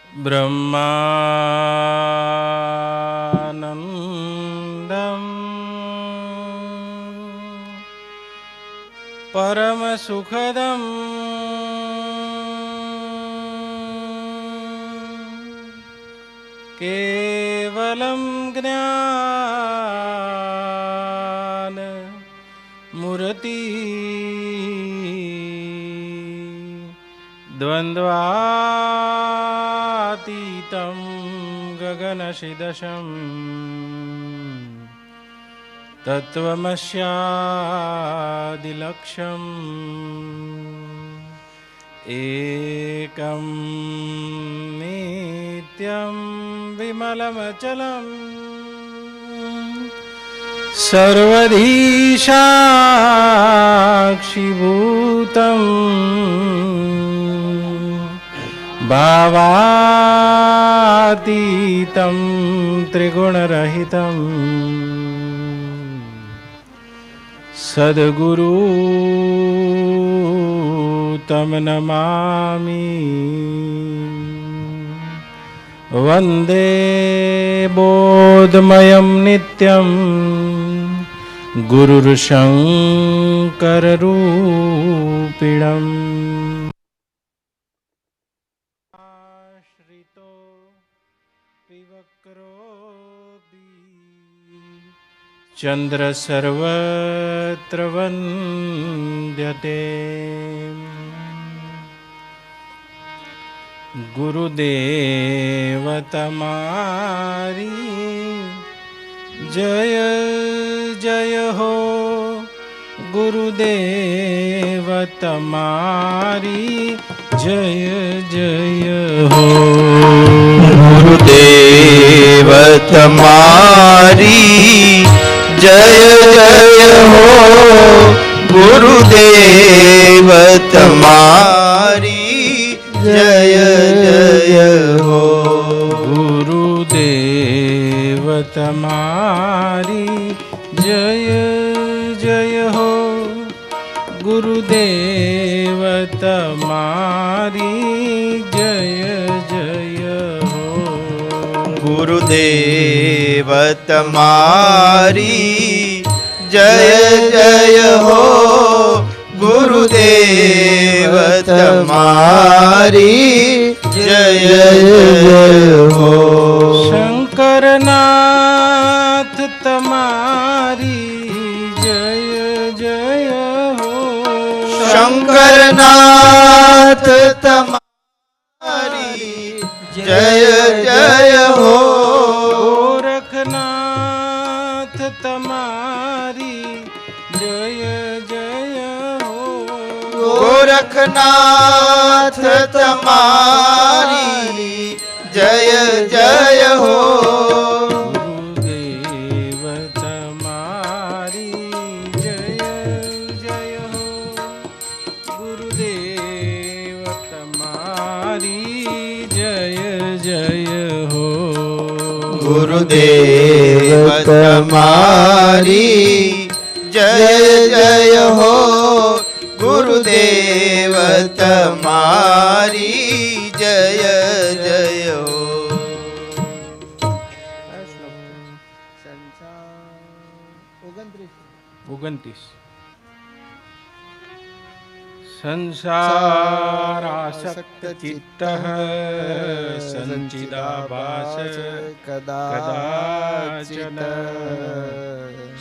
ब्रह्मानन्दं परमसुखदं केवलं ज्ञानमूर्ति द्वन्द्वातीतं गगनसदृशं तत्त्वमस्यादिलक्ष्यम् एकं नित्यं विमलमचलं सर्वधी साक्षिभूतं भावातीतं त्रिगुणरहितं सद्गुरु तं नमामि। वन्दे बोधमयं नित्यं गुरुर्शङ्कररूपिणम्। आश्रितो विवक्रोऽपि चन्द्र सर्वत्र वन्द्यते। गुरुदेव तमारी जय जय हो, गुरुदेव तमारी जय जय हो। गुरुदेव तमारी जय जय हो, गुरुदेव तमारी जय जय हो। गुरुदेव तमारी जय जय हो, गुरुदेव तमारी जय जय हो। गुरुदेव तमारी जय जय हो, गुरुदेव तमारी जय जय हो। शंकरनाथ तमारी जय जय हो, शंकरनाथ तमारी जय जय हो। गोरखनाथ तमारी जय जय हो, गोरखनाथ तमारी जय जय हो। गुरुदेव तमारी जय जय हो, गुरुदेव तमारी जय जय हो। गुरुदेव तमारी जय जय हो, गुरुदेव तमारी जय जय हो। संसारासक्त चित्तः संचिदाभास कदाचन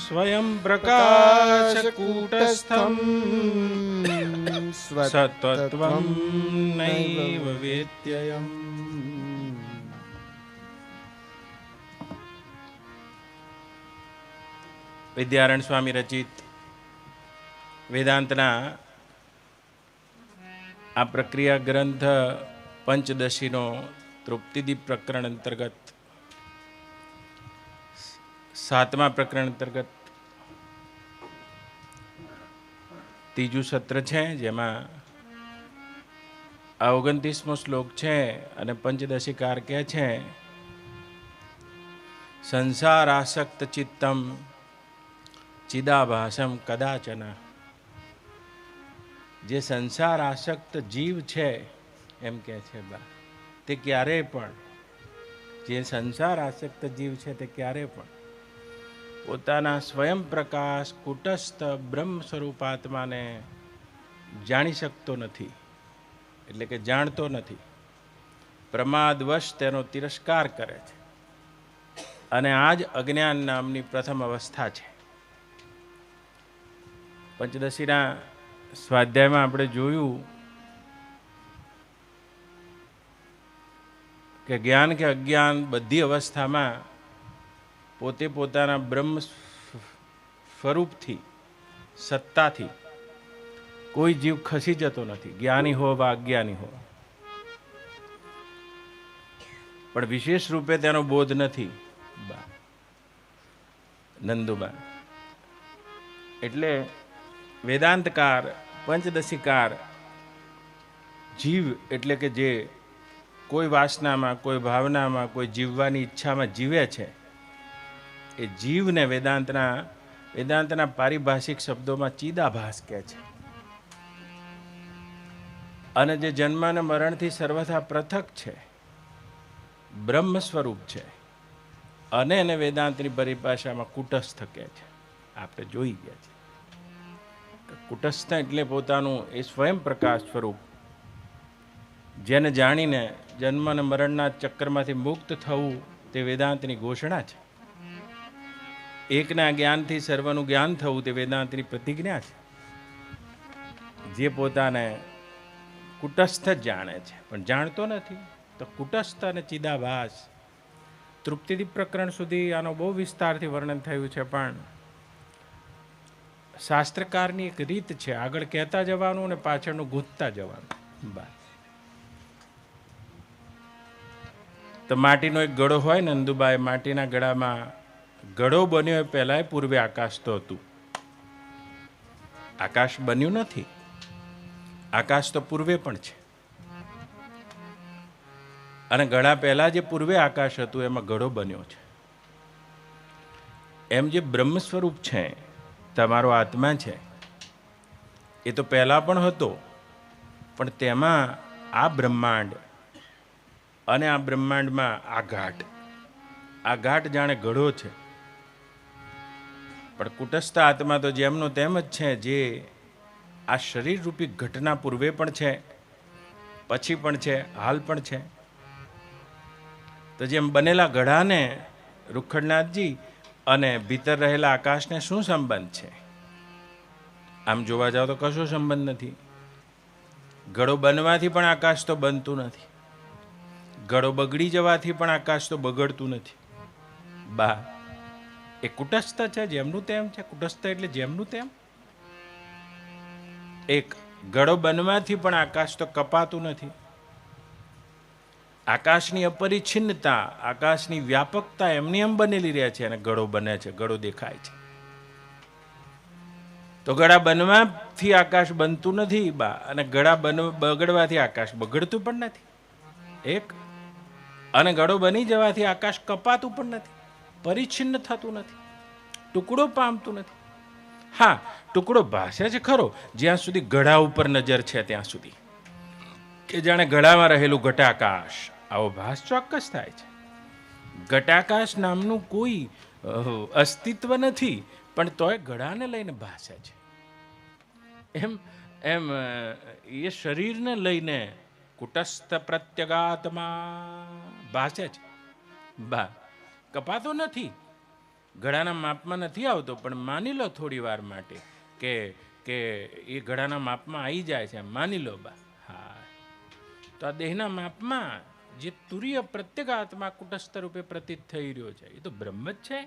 स्वयं प्रकाशकूटस्थं सत्त्वं नैव वेत्ययम्। વિદ્યારણ્ય સ્વામી રચિત વેદાંતના આ પ્રક્રિયા ગ્રંથ પંચદશીનો તૃપ્તિદીપ પ્રકરણ અંતર્ગત 7મા પ્રકરણ અંતર્ગત ત્રીજું સત્ર છે, જેમાં આ 29મો શ્લોક છે અને પંચદશીકાર કહે છે સંસારાસક્ત ચિત્તમ ચિદાભાસમ કદાચન. જે સંસાર આસક્ત જીવ છે એમ કહે છે બા, તે ક્યારેય પણ, જે સંસાર આસક્ત જીવ છે તે ક્યારેય પણ પોતાના સ્વયં પ્રકાશ કુટસ્થ બ્રહ્મ સ્વરૂપ આત્માને જાણી શકતો નથી, એટલે કે જાણતો નથી. પ્રમાદવશ તેનો તિરસ્કાર કરે છે, અને આ જ અજ્ઞાન નામની પ્રથમ અવસ્થા છે. પંચદશીના સ્વાધ્યાયમાં આપણે જોયું કે જ્ઞાન કે અજ્ઞાન બધી અવસ્થામાં પોતે પોતાના બ્રહ્મ સ્વરૂપથી, સત્તાથી કોઈ જીવ ખસી જતો નથી, જ્ઞાની હો વા અજ્ઞાની હો. પણ વિશેષ રૂપે તેનો બોધ નથી નંદુબા. એટલે વેદાંતકાર, પંચદશીકાર જીવ એટલે કે જે કોઈ વાસનામાં, કોઈ ભાવનામાં, કોઈ જીવવાની ઈચ્છામાં જીવે છે, એ જીવને વેદાંતના પારિભાષિક શબ્દોમાં ચિદાભાસ કહે છે. અને જે જન્મ અને મરણથી સર્વથા પૃથક છે, બ્રહ્મ સ્વરૂપ છે, અને એને વેદાંતની પરિભાષામાં કુટસ્થ કહે છે. આપણે જોઈ ગયા છે કુટસ્થ એટલે પોતાનું એ સ્વયં પ્રકાશ સ્વરૂપ, જેને જાણીને જન્મ અને મરણના ચક્રમાંથી મુક્ત થવું તે વેદાંતની ઘોષણા છે. એકના જ્ઞાનથી સર્વનું જ્ઞાન થવું તે વેદાંતની પ્રતિજ્ઞા છે. જે પોતાને કુટસ્થ જ જાણે છે પણ જાણતો નથી, તો કુટસ્થ અને ચિદાભાસ તૃપ્તિદીપ પ્રકરણ સુધી આનો બહુ વિસ્તારથી વર્ણન થયું છે. પણ શાસ્ત્રકારની એક રીત છે, આગળ કહેતા જવાનું અને પાછળનું ગૂંથતા જવાનું. બસ. તો માટીનો એક ઘડો હોય ને નંદુબાઈ, માટીના ઘડામાં ઘડો બન્યો એ પહેલાં પૂર્વે આકાશ તો હતું. આકાશ બન્યું નથી, આકાશ તો પૂર્વે પણ છે. અને ઘડા પહેલા જે પૂર્વે આકાશ હતું એમાં ઘડો બન્યો છે. એમ જે બ્રહ્મ સ્વરૂપ છે, તમારો આત્મા છે, એ તો પહેલા પણ હતો, પણ તેમાં આ બ્રહ્માંડ અને આ બ્રહ્માંડમાં આ ઘાટ જાણે ઘડો છે. પણ કુટસ્થ આત્મા તો જેમનો તેમ જ છે, જે આ શરીર રૂપી ઘટના પૂર્વે પણ છે, પછી પણ છે, હાલ પણ છે. તો જેમ બનેલા ઘડાને રૂખડનાથજી અને ભીતર રહેલા આકાશને શું સંબંધ છે? આમ જોવા જાવ તો કશો સંબંધ નથી. ઘડો બનવાથી પણ આકાશ તો બનતું નથી, ઘડો બગડી જવાથી પણ આકાશ તો બગડતું નથી. બા એ કુટસ્થ છે, જેમનું તેમ છે. કુટસ્થ એટલે જેમનું તેમ. એક ઘડો બનવાથી પણ આકાશ તો કપાતું નથી. આકાશની અપરિચ્છિન્નતા, આકાશની વ્યાપકતા એમની એમ બનેલી રહે છે, અને ઘડો બને છે, ઘડો દેખાય છે. તો ઘડા બનવાથી આકાશ બનતું નથી બા, અને ઘડા બગડવાથી આકાશ બગડતું પણ નથી. એક અને ઘડો બની જવાથી આકાશ કપાતું પણ નથી, પરિચ્છિન્ન થતું નથી, ટુકડો પામતું નથી. હા, ટુકડો ભાસે છે ખરો જ્યાં સુધી ઘડા ઉપર નજર છે ત્યાં સુધી, કે જાણે ઘડામાં રહેલું ઘટાકાશ આવો ભાસ ચોક્કસ થાય છે. ઘટાકાશ નામનું કોઈ અસ્તિત્વ નથી, પણ તોય ઘડાને લઈને ભાસે છે. એમ એ શરીરને લઈને કુટસ્થ પ્રત્યગાત્મા ભાસે છે. બા કપાતો નથી, ઘડાના માપમાં નથી આવતો, પણ માની લો થોડી વાર માટે કે એ ઘડાના માપમાં આવી જાય છે, માની લો બા. હા, તો આ દેહના માપમાં જે તુર્ય પ્રત્યેગાત્મા કુટસ્થ રૂપે પ્રતીત થઈ રહ્યો છે, એ તો બ્રહ્મ જ છે,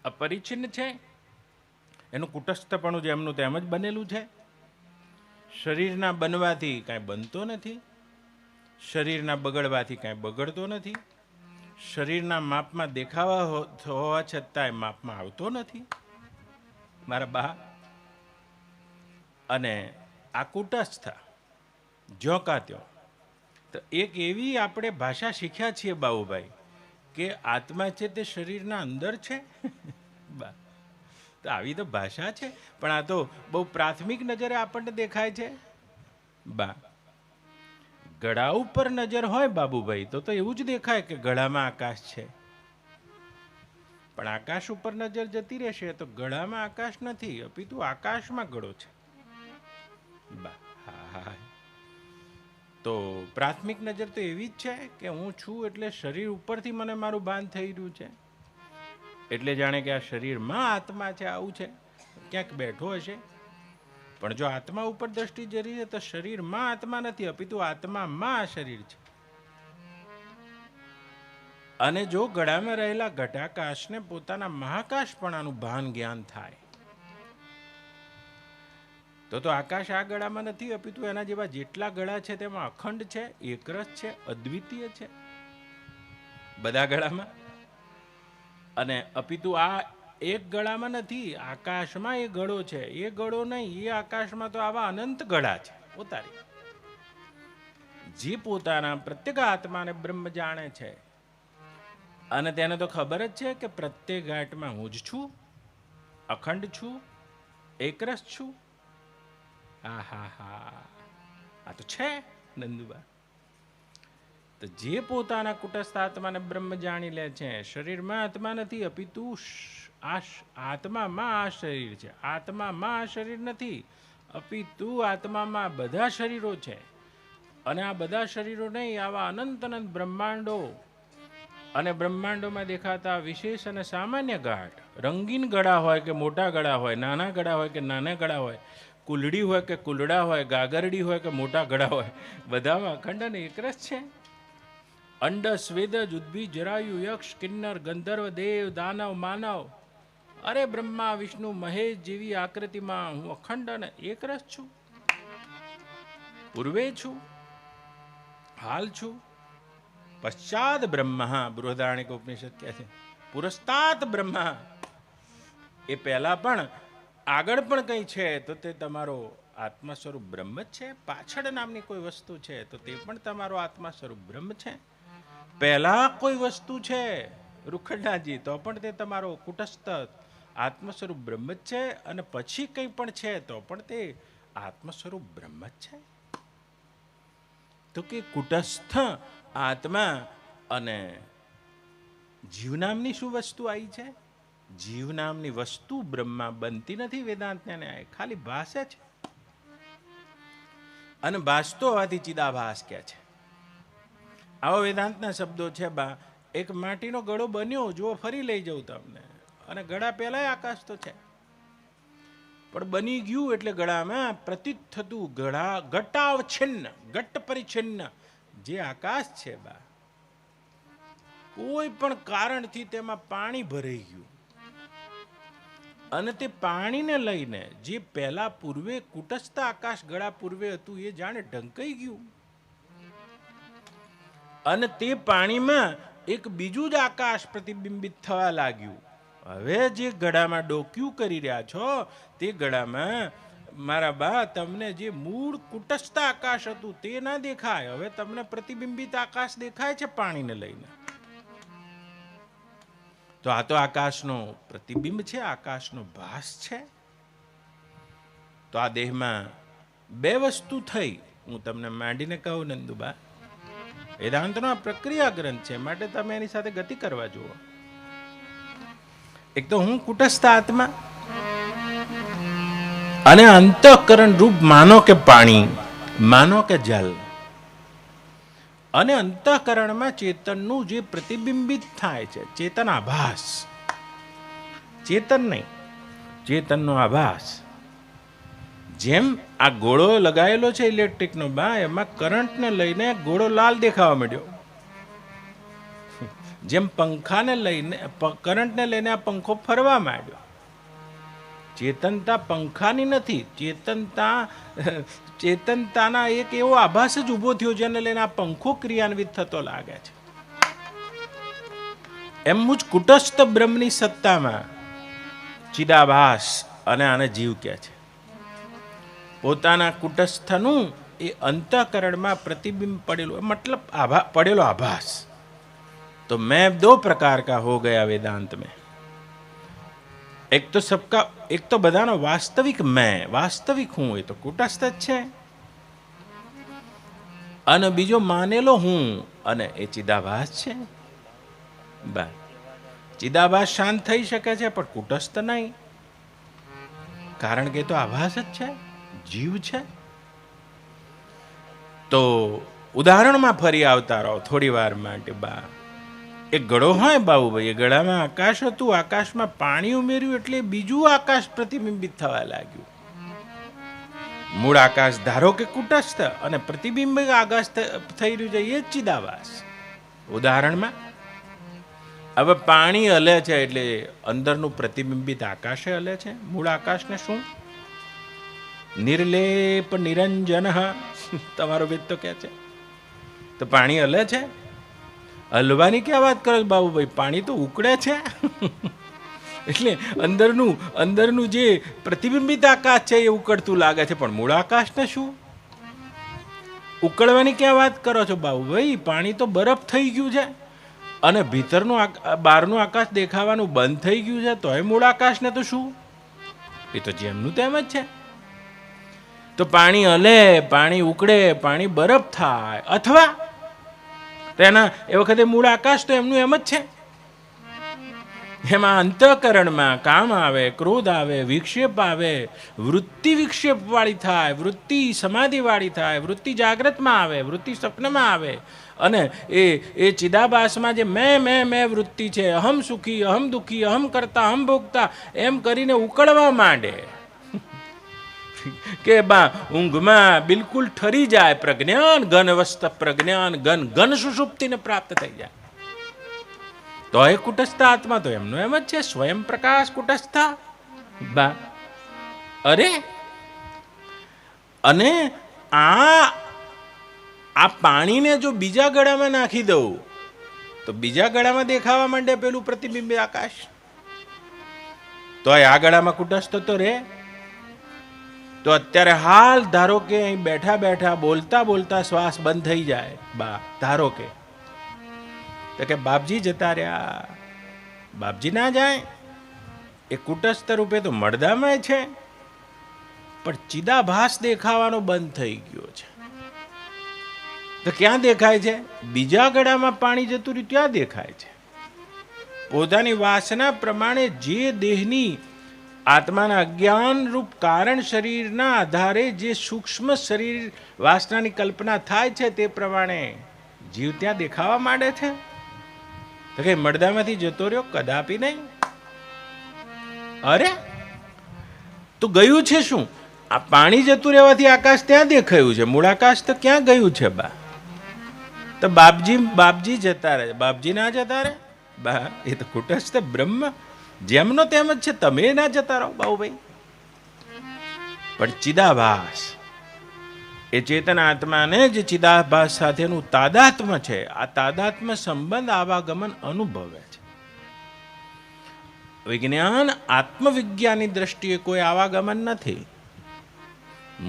અપરિચ્છિન્ન છે. એનું કુટસ્થપણું જેમનું તેમ જ બનેલું છે. શરીરના બનવાથી કાંઈ બનતો નથી, શરીરના બગડવાથી કાંઈ બગડતો નથી, શરીરના માપમાં દેખાવા હોવા છતાંય માપમાં આવતો નથી મારા બા. અને આ કુટસ્થ જો કાત્યો, તો એક એવી આપણે ભાષા શીખ્યા છીએ બાબુભાઈ, કે આત્મા છે તે શરીરના અંદર છે. બા તો આવી તો ભાષા છે, પણ આ તો બહુ પ્રાથમિક નજરે આપણને દેખાય છે. બા ગળા ઉપર નજર હોય બાબુભાઈ તો એવું જ દેખાય કે ગળામાં આકાશ છે, પણ આકાશ ઉપર નજર જતી રહેશે તો ગળામાં આકાશ નથી, અપિતુ આકાશમાં ગળો છે. તો પ્રાથમિક નજર તો એવી જ છે કે હું છું એટલે શરીર ઉપરથી મને મારું ભાન થઈ રહ્યું છે, એટલે જાણે કે આ શરીરમાં આત્મા છે, આવું છે, ક્યાંક બેઠો હશે. પણ જો આત્મા ઉપર દ્રષ્ટિ જરી છે તો શરીરમાં આત્મા નથી, અપિતુ આત્મામાં આ શરીર છે. અને જો ગળામાં રહેલા ઘટાકાશને પોતાના મહાકાશપણાનું ભાન જ્ઞાન થાય તો આકાશ આ ગળામાં નથી, અપિતુ એના જેવા જેટલા ગળા છે તેમાં અખંડ છે, એકરસ છે, અદ્વિતીય છે બધા ગળામાં. અને અપિતુ આ એક ગળામાં નથી, આકાશમાં એ ગળો છે, એ ગળો નહીં, એ આકાશમાં તો આવા અનંત ગળા છે. પોતાની જે પોતાના પ્રત્યેક આત્માને બ્રહ્મ જાણે છે અને તેને તો ખબર જ છે કે પ્રત્યેક ઘાટમાં હું જ છું, અખંડ છું, એકરસ છું. આ તો છે નંદુબા. તો જે પોતાના કુટસ્થ આત્માને બ્રહ્મ જાણી લે છે, શરીરમાં આત્મા નથી, અપિતુ આત્મામાં આ શરીર છે, આત્મામાં આ શરીર નથી, અપિતુ આત્મામાં બધા શરીરો છે. અને આ બધા શરીરો નહીં, આવા અનંત અનંત બ્રહ્માંડો અને બ્રહ્માંડોમાં દેખાતા વિશેષ અને સામાન્ય ઘાટ, રંગીન ગળા હોય કે મોટા ગળા હોય, નાના ગળા હોય કે નાના ગળા હોય, કુલડી હોય કે કુલડા હોય, ગાગરડી હોય કે મોટા ગળા હોય, બધામાં અખંડ અને એકરસ છે. અંડ સ્વેદજ ઉદ્ભિદ જરાયુ યક્ષ કિન્નર ગંધર્વ દેવ દાનવ માનવ, અરે બ્રહ્મા વિષ્ણુ મહેશ જેવી આકૃતિમાં હું અખંડ અને એકરસ છું, પૂર્વે છું, હાલ છું, પશ્ચાત બ્રહ્મા. બૃહદારણ્યક ઉપનિષદ કહે છે પુરસ્તાત બ્રહ્મા, એ પહેલા પણ આગળ પણ કંઈ છે તો તે તમારો આત્મા સ્વરૂપ બ્રહ્મ જ છે, પાછળ નામની કોઈ વસ્તુ છે તો તે પણ તમારો આત્મા સ્વરૂપ બ્રહ્મ છે. પહેલા કોઈ વસ્તુ છે રૂખડાજી તો પણ તે તમારો કુટસ્થ આત્મ સ્વરૂપ બ્રહ્મ જ છે, અને પછી કંઈ પણ છે તો પણ તે આત્મ સ્વરૂપ બ્રહ્મ જ છે. તો કે કુટસ્થ આત્મા અને જીવ નામની શું વસ્તુ આવી છે? જીવ નામની વસ્તુ બ્રહ્મા બનતી નથી. વેદાંતને ન્યાય ખાલી ભાષે છે, અને ભાસતો હોવાથી ચિદાભાસ કહે છે. આવા વેદાંતના શબ્દો છે. બા એક માટીનો ગળો બન્યો, જુઓ ફરી લઈ જવું તમને, અને ગળા પહેલાય આકાશ તો છે, પણ બની ગયું એટલે ગળામાં પ્રતીત થતું ઘટાવછિન્ન ઘટ્ટ પરિચ્છિન્ન જે આકાશ છે બા, કોઈ પણ કારણથી તેમાં પાણી ભરાઈ ગયું, અને તે પાણીને લઈને જે પહેલા પૂર્વે કુટસ્થ આકાશ ગળા પૂર્વે હતું એ જાણે ઢંકાઈ ગયું, અને તે પાણીમાં એક બીજું જ આકાશ પ્રતિબિંબિત થવા લાગ્યું. હવે જે ગળામાં ડોક્યું કરી રહ્યા છો તે ગળામાં મારા બા તમને જે મૂળ કુટસ્થ આકાશ હતું તે ના દેખાય, હવે તમને પ્રતિબિંબિત આકાશ દેખાય છે પાણીને લઈને. તો આ તો આકાશનો પ્રતિબિંબ છે, આકાશનો ભાસ છે. તો આ દેહમાં બે વસ્તુ થઈ. હું તમને માંડીને કહું નંદુબા, વેદાંતનો આ પ્રક્રિયા ગ્રંથ છે, માટે તમે એની સાથે ગતિ કરવા જુઓ. એક તો હું કુટસ્થ આત્મા, અને અંતઃકરણ રૂપ માનો કે પાણી, માનો કે જલ, અને અંતઃકરણમાં ચેતનનું જે પ્રતિબિંબિત થાય છે, ચેતન આભાસ, ચેતન નહીં, ચેતનનો આભાસ. જેમ આ ગોળો લગાવેલો છે ઇલેક્ટ્રિકનો બા, એમાં કરંટને લઈને ગોળો લાલ દેખાવા માંડ્યો. જેમ પંખાને લઈને કરંટને લઈને આ પંખો ફરવા માંડ્યો. ચેતનતા પંખાની નથી, ચેતનતાના એક એવો આભાસ જ ઉભો થયો જેને લઈને આ પંખો ક્રિયાન્વિત થતો લાગે છે. એમ જ કુટસ્થ બ્રહ્મની સત્તામાં ચિદાભાસ, અને આને જીવ કહે છે. પોતાના કુટસ્થનું એ અંતઃકરણમાં પ્રતિબિંબ પડેલું, મતલબ પડેલો આભાસ. तो मैं दो प्रकार का हो गया वेदांत में. एक तो सबका, एक तो बधानो वास्तविक मैं, वास्तविक हूं, ये तो कूटस्थ જ છે. અને બીજો માનેલો હું, અને એ ચિદાભાસ છે. બસ ચિદાભાસ શાંત થઈ શકે છે પણ કુટસ્થ નહીં, કારણ કે તો આભાસ જ છે, જીવ છે. તો ઉદાહરણમાં ફરી આવતા રહો થોડી વાર માટે. બા એક ઘડો હોય બાબુભાઈ, એ ઘડામાં આકાશ હતું, આકાશમાં પાણી ઉમેર્યું એટલે બીજું આકાશ પ્રતિબિંબિત થવા લાગ્યું. મૂળ આકાશ ધારો કે કુટસ્થ, અને પ્રતિબિંબ આકાશ થઈ રહ્યું છે, એ જ ચિદાભાસ. ઉદાહરણમાં હવે પાણી હલે છે એટલે અંદરનું પ્રતિબિંબિત આકાશે હલે છે. મૂળ આકાશને શું? નિર્લેપ નિરંજન, તમારો વેદ તો કે છે. તો પાણી હલે છે, હલવાની ક્યાં વાત કરો બાબુભાઈ? પાણી તો ઉકળે છે. એટલે અંદરનું જે પ્રતિબિંબિત આકાશ છે એ ઉકળતું લાગે છે, પણ મૂળ આકાશને શું? ઉકળવાની ક્યાં વાત કરો છો બાબુભાઈ? પાણી તો બરફ થઈ ગયું છે, અને ભીતરનું બહારનું આકાશ દેખાવાનું બંધ થઈ ગયું છે, તોય મૂળ આકાશને તો શું? એ તો જેમનું તેમ જ છે. તો પાણી હલે, પાણી ઉકળે, પાણી બરફ થાય, અથવા તેના એ વખતે મૂળ આકાશ તો એમનું એમ જ છે. એમાં અંતઃકરણમાં કામ આવે, ક્રોધ આવે, વિક્ષેપ આવે, વૃત્તિ વિક્ષેપ વાળી થાય, વૃત્તિ સમાધિ વાળી થાય, વૃત્તિ જાગ્રતમાં આવે, વૃત્તિ સ્વપ્નમાં આવે, અને એ ચિદાભાસમાં જે મેં વૃત્તિ છે, અહમ સુખી, અહમ દુઃખી, અહમ કરતા, અહમ ભોગતા, એમ કરીને ઉકળવા માંડે કે બા ઊંઘમાં બિલકુલ ઠરી જાય. પ્રજ્ઞાન ઘનવસ્ત પ્રજ્ઞાન ઘન સુષુપ્તિને પ્રાપ્ત થઈ જાય. તો એ કુટસ્થ આત્મા તો એમનો એમ જ છે, સ્વયં પ્રકાશ કુટસ્થ. બા અરે, અને આ પાણીને જો બીજા ગળામાં નાખી દઉં તો બીજા ગળામાં દેખાવા માંડે પેલું પ્રતિબિંબ આકાશ. તો આ ગળામાં કુટસ્થ તો રે. તો અત્યારે હાલ ધારો કે અહીં બેઠા બેઠા બોલતા બોલતા શ્વાસ બંધ થઈ જાય, બા ધારો કે તો કે બાપજી જતા રહ્યા. બાપજી ના જાય, એ કુટસ્થ રૂપે તો મળદામાં છે, પણ ચિદાભાસ દેખાવાનો બંધ થઈ ગયો છે. તો ક્યાં દેખાય છે? બીજા ગળામાં પાણી જતું રહ્યું ત્યાં દેખાય છે. પોતાની વાસના પ્રમાણે જે દેહની આત્માના અજ્ઞાન રૂપ કારણ શરીરના આધારે જે સૂક્ષ્મ શરીર વાસનાની કલ્પના થાય છે, તે પ્રમાણે જીવ ત્યાં દેખાવા માંડે છે. તો કે મળદામાંથી જતો રહ્યો? કદાપી નહીં. અરે, તો ગયું છે શું? આ પાણી જતું રહેવાથી આકાશ ત્યાં દેખાયું છે, મૂળ આકાશ તો ક્યાં ગયું છે? બા તો બાપજી જતા રહે. બાપજી ના જતા રહે? બા એ તો કુટસ્થ બ્રહ્મ જેમનો તેમ જ છે, તમે ના જતા રહો બાબુભાઈ. પણ ચિદાભાસ, એ ચેતન આત્માને જે ચિદાભાસ સાથેનું તાદાત્મ્ય છે, આ તાદાત્મ્ય સંબંધ આવાગમન અનુભવે છે. વિજ્ઞાન આત્મવિજ્ઞાનની દ્રષ્ટિએ કોઈ આવાગમન નથી.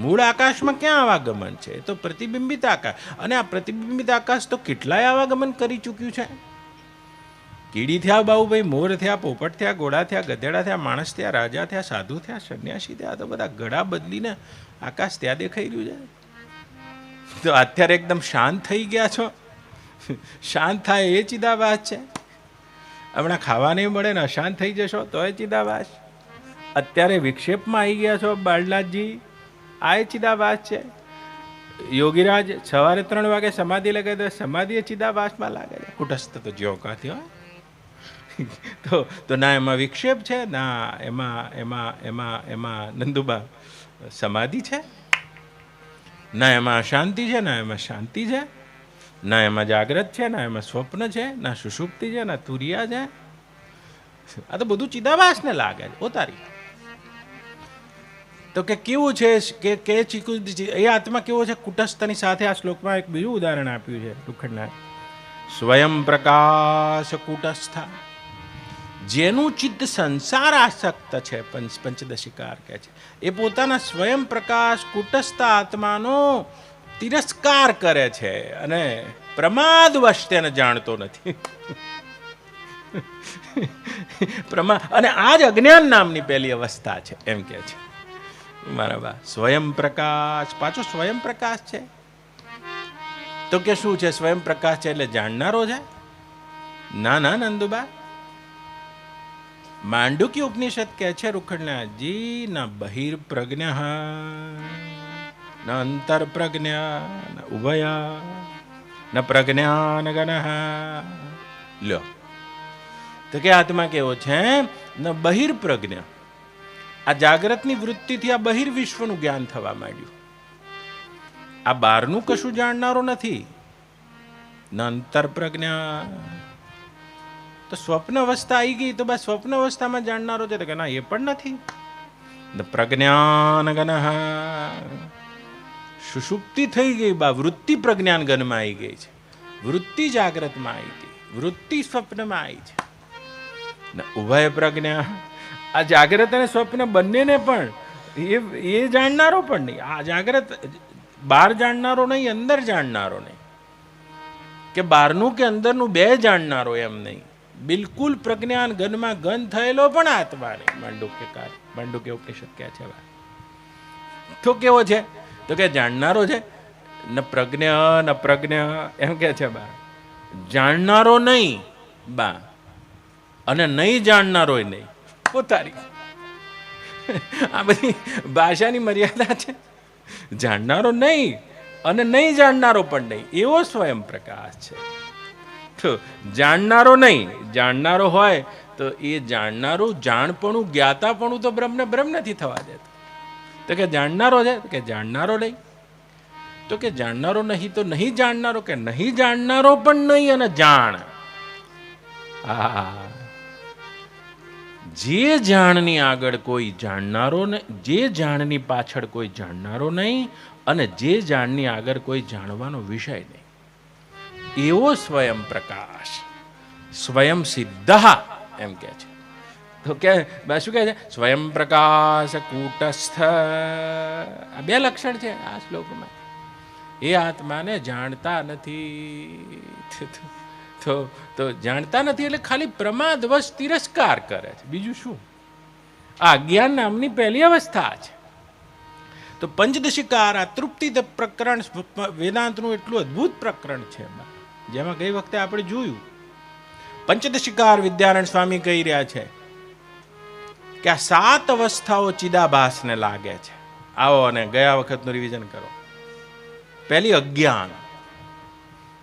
મૂળ આકાશમાં ક્યાં આવાગમન છે? તો પ્રતિબિંબિત આકાશ. અને આ પ્રતિબિંબિત આકાશ તો કેટલાય આવાગમન કરી ચૂક્યું છે. કીડી થયા બાબુભાઈ, મોર થયા, પોપટ થયા, ઘોડા થયા, ગધેડા થયા, માણસ થયા, રાજા થયા, સાધુ થયા, સંન્યાસી થયા. તો બધા ઘડા બદલીને આકાશ ત્યાં દેખાઈ રહ્યું છે. તો અત્યારે એકદમ શાંત થઈ ગયા છો. શાંત થાય એ ચિદાભાસ છે. હમણાં ખાવા નહીં મળે ને અશાંત થઈ જશો તો એ ચિદાભાસ. અત્યારે વિક્ષેપમાં આવી ગયા છો બાળનાથજી, આ એ ચિદાભાસ છે. યોગીરાજ સવારે 3 વાગે સમાધિ લગાવી દે, સમાધિ એ ચિદાભાસમાં લાગે છે. કુટસ્થ તો જ્યો કાથી હોય. તો ના એમાં વિક્ષેપ છે, ના એમાં નંદુબા સમાધિ છે, ના એમાં અશાંતિ છે, ના એમાં શાંતિ છે, ના એમાં જાગ્રત છે, ના એમાં સ્વપ્ન છે, ના સુષુપ્તિ છે, ના તુરિયા છે. આ તો બધું ચિદાભાસને લાગે છે. ઓતારી તો કે કેવું છે કે એ આત્મા કેવો છે કુટસ્થની સાથે? આ શ્લોકમાં એક બીજું ઉદાહરણ આપ્યું છે ટુકડના. સ્વયં પ્રકાશ કુટસ્થ, જેનું ચિત્ત સંસાર આસક્ત છે, પંચદશીકાર કહે છે, એ પોતાના સ્વયં પ્રકાશ કુટસ્થ આત્માનો તિરસ્કાર કરે છે અને પ્રમાદવશ તેને જાણતો નથી. અને આ જ અજ્ઞાન નામની પહેલી અવસ્થા છે, એમ કે છે. બરાબર. સ્વયં પ્રકાશ, પાછો સ્વયં પ્રકાશ છે. તો કે શું છે? સ્વયં પ્રકાશ છે એટલે જાણનારો છે? ના ના નંદુબા, માંડુક્ય ઉપનિષદ કહે છે રૂખડનાથજી, ના બહિર પ્રજ્ઞ ન અંતર પ્રજ્ઞ ન ઉભયા ન પ્રજ્ઞાન ગણ. લ્યો તો કે આત્મા કેવો છે? ન બહિર પ્રજ્ઞ, આ જાગ્રતની વૃત્તિથી આ બહિર વિશ્વનું જ્ઞાન થવા માંડ્યું. આ બહારનું કશું જાણનારો નથી. ન અંતર પ્રજ્ઞા, તો સ્વપ્ન અવસ્થા આવી ગઈ તો બસ સ્વપ્ન અવસ્થામાં જાણનારો છે? તો કે ના, એ પણ નથી. પ્રજ્ઞાન ગણ, સુષુપ્તિ થઈ ગઈ બા, વૃત્તિ પ્રજ્ઞાન ગણમાં આવી ગઈ છે, વૃત્તિ જાગ્રતમાં આવી ગઈ, વૃત્તિ સ્વપ્નમાં આવી છે. ઉભય પ્રજ્ઞા, આ જાગ્રત અને સ્વપ્ન બંનેને પણ એ જાણનારો પણ નહીં. આ જાગ્રત બહાર જાણનારો નહીં, અંદર જાણનારો નહીં, કે બહારનું કે અંદરનું બે જાણનારો એમ નહીં, બિલકુલ પ્રજ્ઞાન ગનમાં ગન થયેલો પણ આત્મા નહીં. માંડુક્ય ઉપનિષદ કહે છે. તો કેવો છે? તો કે જાણનારો છે. ન પ્રજ્ઞ ન પ્રજ્ઞ એમ કે છે બા, જાણનારો નહીં બા, અને નહીં જાણનારો નહીં. પોતારી આ બધી ભાષાની મર્યાદા છે. જાણનારો નહીં અને નહીં જાણનારો પણ નહીં, એવો સ્વયં પ્રકાશ છે. તો જાણનારો નહીં, જાણનારો હોય તો એ જાણનારું જાણપણું જ્ઞાતાપણું તો બ્રહ્મને બ્રહ્મ નથી થવા દેતું. તો કે જાણનારો છે, કે જાણનારો નહીં. તો કે જાણનારો નહીં તો નહીં જાણનારો, કે નહીં જાણનારો પણ નહીં અને જાણ. હા, જે જાણની આગળ કોઈ જાણનારો નહીં, જે જાણની પાછળ કોઈ જાણનારો નહીં, અને જે જાણની આગળ કોઈ જાણવાનો વિષય નહીં, એવો સ્વયં પ્રકાશ, સ્વયં સિદ્ધ એમ કે છે. તો કે શું કહે છે? સ્વયં પ્રકાશ કૂટસ્થ. આ બે લક્ષણ છે આ શ્લોકમાં. એ આત્માને જાણતા નથી. તો જાણતા નથી એટલે ખાલી પ્રમાદવશ તિરસ્કાર કરે છે, બીજું શું? આ અજ્ઞાન નામની પહેલી અવસ્થા છે. તો પંચદશિકાર આ તૃપ્તિ પ્રકરણ વેદાંતનું એટલું અદ્ભુત પ્રકરણ છે, જેમાં ગઈ વખતે આપણે જોયું. પંચદશિકાર વિદ્યારણ્ય સ્વામી કહી રહ્યા છે કે આ 7 અવસ્થાઓ ચિદાભાસને લાગે છે. આવો અને ગયા વખતનું રિવિઝન કરો. પહેલી અજ્ઞાન,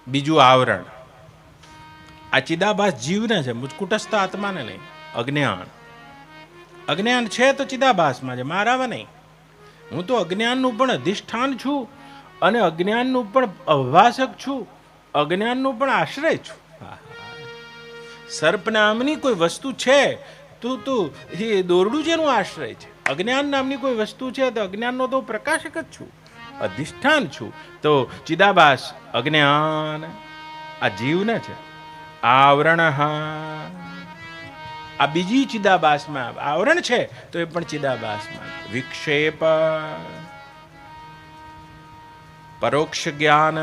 બીજું આવરણ. આ ચિદાભાસ જીવને છે, કુટસ્થ આત્માને નહીં. અજ્ઞાન, અજ્ઞાન છે તો ચિદાભાસમાં છે, મારામાં નહીં. હું તો અજ્ઞાનનું પણ અધિષ્ઠાન છું અને અજ્ઞાનનું પણ અભાષક છું, અજ્ઞાનનું પણ આશ્રય છું. સર્પ નામની કોઈ વસ્તુ છે તું એ દોરડું જેનું આશ્રય છે. અજ્ઞાન નામની કોઈ વસ્તુ છે તો અજ્ઞાનનો તો પ્રકાશક જ છું, અધિષ્ઠાન છું. તો ચિદાભાસ અજ્ઞાન આ જીવને છે. આવરણ, આ બીજી ચિદાભાસમાં આવરણ છે તો એ પણ ચિદાભાસમાં. વિક્ષેપ, પરોક્ષ જ્ઞાન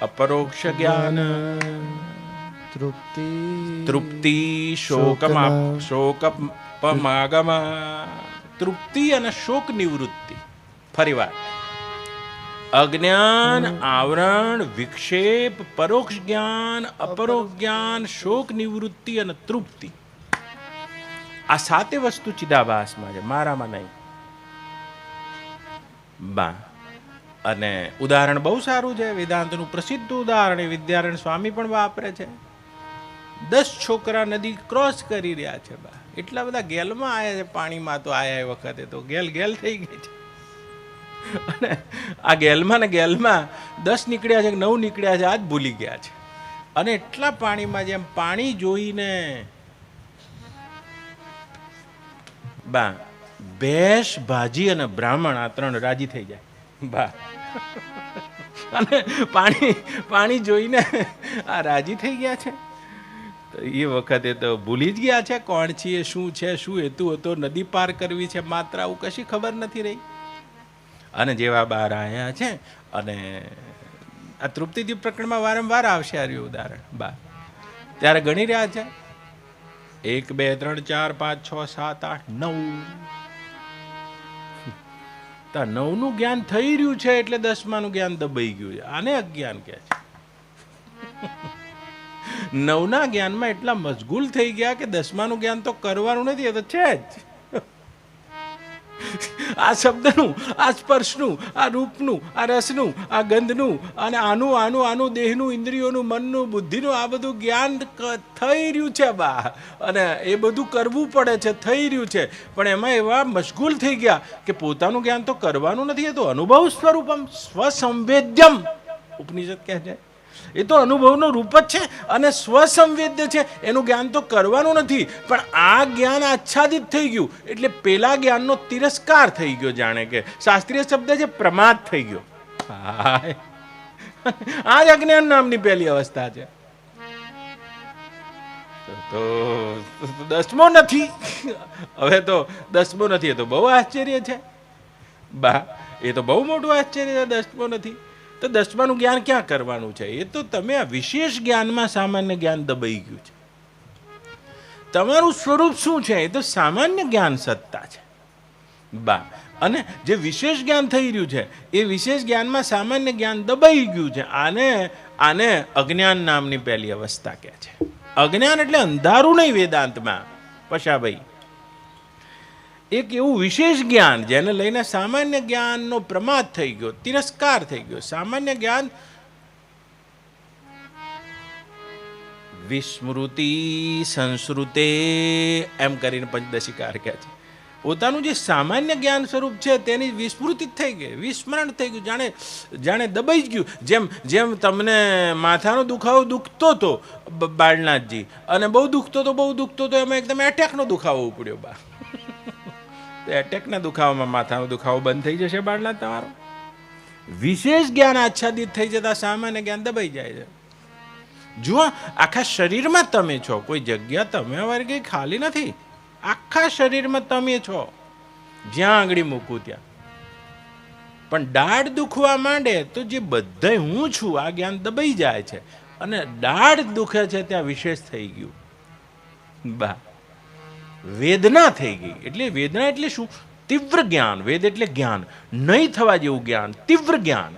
અપરોક્ષ જ્ઞાન. તૃપ્તિ શોકપમાગમ. તૃપ્તિ અને શોક નિવૃત્તિ. ફરી વાર, અજ્ઞાન, આવરણ, વિક્ષેપ, પરોક્ષ જ્ઞાન, અપરોક્ષ જ્ઞાન, શોક નિવૃત્તિ અને તૃપ્તિ. આ 7 વસ્તુ ચિદાભાસમાં છે, મારામાં નહીં. બા અને ઉદાહરણ બહુ સારું છે, વેદાંતનું પ્રસિદ્ધ ઉદાહરણ એ વિદ્યારણ્ય સ્વામી પણ વાપરે છે. 10 છોકરા નદી ક્રોસ કરી રહ્યા છે બા, એટલા બધા ગેલમાં આવ્યા છે પાણીમાં. તો આયા વખતે તો ગેલ થઈ ગઈ છે. અને આ ગેલમાં ને ગેલમાં 10 નીકળ્યા છે કે 9 નીકળ્યા છે, આ જ ભૂલી ગયા છે. અને એટલા પાણીમાં જેમ પાણી જોઈને બા ભેંસ, ભાજી અને બ્રાહ્મણ આ 3 રાજી થઈ જાય બા. અને પાણી જોઈને આ રાજી થઈ ગયા છે. તો એ વખતે તો ભૂલી જ ગયા છે કોણ છીએ, શું છે, શું હેતુ હતો, નદી પાર કરવી છે માત્ર, આવું કશી ખબર નથી રહી. અને જેવા બહાર આવ્યા છે અને આ તૃપ્તિદીપ પ્રકરણમાં વારંવાર આવશે આ ઉદાહરણ બા. ત્યારે ગણી રહ્યા છે 1 2 3 4 5 6 7 8 9. તો 9નું જ્ઞાન થઈ રહ્યું છે એટલે 10માનું જ્ઞાન દબાઈ ગયું છે. આને અજ્ઞાન કહે છે. 9ના જ્ઞાનમાં એટલા મશગુલ થઈ ગયા કે 10માનું જ્ઞાન તો કરવાનું નથી, એ તો છે જ. આ શબ્દનું, આ સ્પર્શનું, આ રૂપનું, આ રસનું, આ ગંધનું અને આનું દેહનું, ઇન્દ્રિયોનું, મનનું, બુદ્ધિનું આ બધું જ્ઞાન થઈ રહ્યું છે બા. અને એ બધું કરવું પડે છે, થઈ રહ્યું છે. પણ એમાં એવા મશગુલ થઈ ગયા કે પોતાનું જ્ઞાન તો કરવાનું નથી, એ તો અનુભવ સ્વરૂપમ સ્વસંવેદ્યમ ઉપનિષદ કહે છે. એ તો અનુભવનો રૂપ જ છે અને સ્વસંવેદ્ય છે. એનું જ્ઞાન તો કરવાનું નથી. પણ આ જ્ઞાન આચ્છાદિત થઈ ગયું એટલે પેલા જ્ઞાનનો તિરસ્કાર થઈ ગયો. જાણે કે શાસ્ત્રીય શબ્દ છે પ્રમાદ થઈ ગયો. આ જ અજ્ઞાન નામની પહેલી અવસ્થા છે. તો 10મો નથી. હવે તો 10મો નથી, એ તો બહુ આશ્ચર્ય છે બા. એ તો બહુ મોટું આશ્ચર્ય છે. 10મો નથી તો 10માનું જ્ઞાન ક્યાં કરવાનું છે? એ તો તમે આ વિશેષ જ્ઞાનમાં સામાન્ય જ્ઞાન દબાઈ ગયું છે. તમારું સ્વરૂપ શું છે? એ તો સામાન્ય જ્ઞાન સત્તા છે બા. અને જે વિશેષ જ્ઞાન થઈ રહ્યું છે એ વિશેષ જ્ઞાનમાં સામાન્ય જ્ઞાન દબાઈ ગયું છે. આને અજ્ઞાન નામની પહેલી અવસ્થા કહે છે. અજ્ઞાન એટલે અંધારું નહીં વેદાંતમાં પશાભાઈ. એક એવું વિશેષ જ્ઞાન જેને લઈને સામાન્ય જ્ઞાનનો પ્રમાદ થઈ ગયો, તિરસ્કાર થઈ ગયો. સામાન્ય જ્ઞાન વિસ્મૃતિ સંસ્કૃતે એમ કરીને પંચદશીકાર કહે છે. પોતાનું જે સામાન્ય જ્ઞાન સ્વરૂપ છે તેની વિસ્મૃતિ થઈ ગઈ, વિસ્મરણ થઈ ગયું, જાણે દબાઈ જ ગયું. જેમ તમને માથાનો દુખાવો દુખતો હતો બાળનાથજી, અને બહુ દુખતો તો એમાં એકદમ એટેકનો દુખાવો ઉપડ્યો બા. એટેકના દુખાવામાં માથાનો દુખાવો બંધ થઈ જશે બાળનાથ તમારો. વિશેષ જ્ઞાન આચ્છાદિત થઈ જતા સામાન્ય જ્ઞાન દબાઈ જાય છે. જુઓ, આખા શરીરમાં તમે છો, કોઈ જગ્યા તમે અમારી કઈ ખાલી નથી. આખા શરીરમાં તમે છો, જ્યાં આંગળી મૂકું ત્યાં. પણ દાઢ દુખવા માંડે તો જે બધા હું છું આ જ્ઞાન દબાઈ જાય છે અને દાઢ દુખે છે ત્યાં વિશેષ થઈ ગયું બા. વેદના થઈ ગઈ. એટલે વેદના એટલે શું? તીવ્ર જ્ઞાન. વેદ એટલે જ્ઞાન, નહીં થવા જેવું જ્ઞાન, તીવ્ર જ્ઞાન.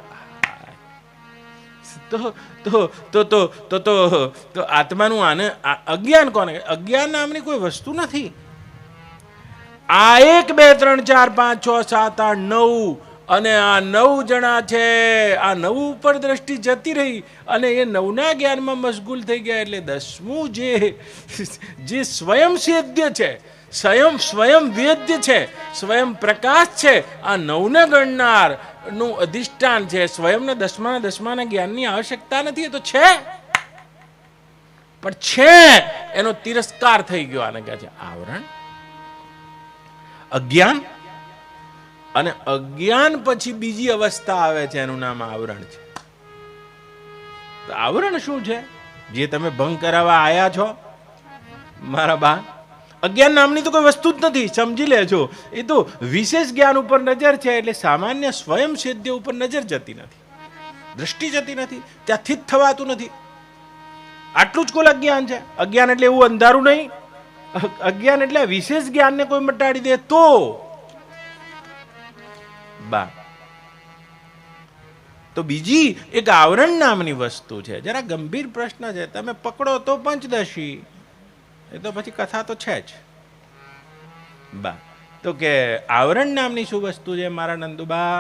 તો આત્માનું આને અજ્ઞાન કોને? અજ્ઞાન નામની કોઈ વસ્તુ નથી. આ 1 2 3 4 5 6 7 8 9 અને આ 9 જણા છે. આ 9 ઉપર દ્રષ્ટિ જતી રહી અને એ 9ના જ્ઞાનમાં મશગુલ થઈ ગયા. એટલે 10મું જે સ્વયં સેદ્ય છે, સ્વયં વેદ્ય છે, સ્વયં પ્રકાશ છે, આ 9ને ગણનાર નું અધિષ્ઠાન છે. સ્વયંને 10માના જ્ઞાનની આવશ્યકતા નથી. એ તો છે, પણ છે એનો તિરસ્કાર થઈ ગયો. આને કહે છે આવરણ. અજ્ઞાન. અને અજ્ઞાન પછી બીજી અવસ્થા આવે છે, એનું નામ આવરણ છે. તો આવરણ શું છે? જે તમે ભંગ કરાવવા આયા છો મારા બા. અજ્ઞાન નામની તો કોઈ વસ્તુ જ નથી, સમજી લેજો. એ તો વિશેષ જ્ઞાન ઉપર નજર છે. એટલે સામાન્ય સ્વયં સિદ્ધ ઉપર નજર જતી નથી, દ્રષ્ટિ જતી નથી, ત્યાં સ્થિત થવાતું નથી. આટલું જ કુલ અજ્ઞાન છે. અજ્ઞાન એટલે એવું અંધારું નહીં. અજ્ઞાન એટલે વિશેષ જ્ઞાનને કોઈ મટાડી દે તો બા. તો બીજી એક આવરણ નામની વસ્તુ છે. જરા ગંભીર પ્રશ્ન છે. તમે પકડો તો પંચદશી, એ તો પછી કથા તો છે જ બા. તો કે આવરણ નામની શું વસ્તુ છે મારા નંદુબા?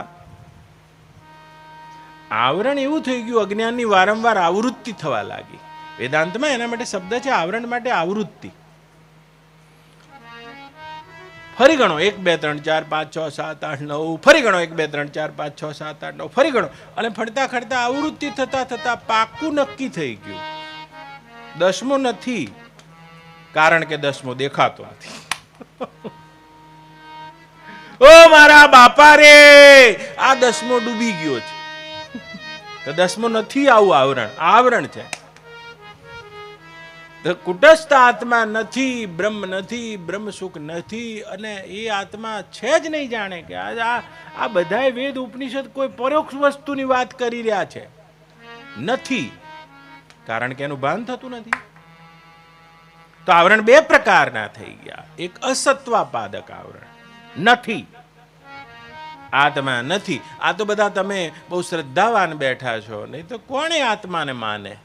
આવરણ એવું થઈ ગયું, અજ્ઞાનની વારંવાર આવૃત્તિ થવા લાગી. વેદાંતમાં એના માટે શબ્દ છે આવરણ માટે આવૃત્તિ. ફરી ગણો 1 2 3 4 5 6 7 8 9. ફરી ગણો 1 2 3 4 5 6 7 8 9. ફરી ગણો. અને ફરતા ખડતા આવૃત્તિ થતા પાકું નક્કી થઈ ગયું 10મો નથી. કારણ કે 10મો દેખાતો નથી. ઓ મારા બાપા રે, આ 10મો ડૂબી ગયો છે. તો 10મો નથી. આવું આવરણ છે. કુટસ્થ આત્મા નથી, બ્રહ્મ નથી, બ્રહ્મ સુખ નથી, અને એ આત્મા છે જ નહીં. જાણે કે આ બધા વેદ ઉપનિષદ કોઈ પરોક્ષ વસ્તુની વાત કરી રહ્યા છે. નથી, કારણ કે એનું ભાન થતું નથી. તો આવરણ 2 પ્રકારના થઈ ગયા. એક અસત્વાપાદક આવરણ, નથી. આત્મા નથી. આ તો બધા તમે બહુ શ્રદ્ધાવાન બેઠા છો, નહીં તો કોણે આત્માને માને?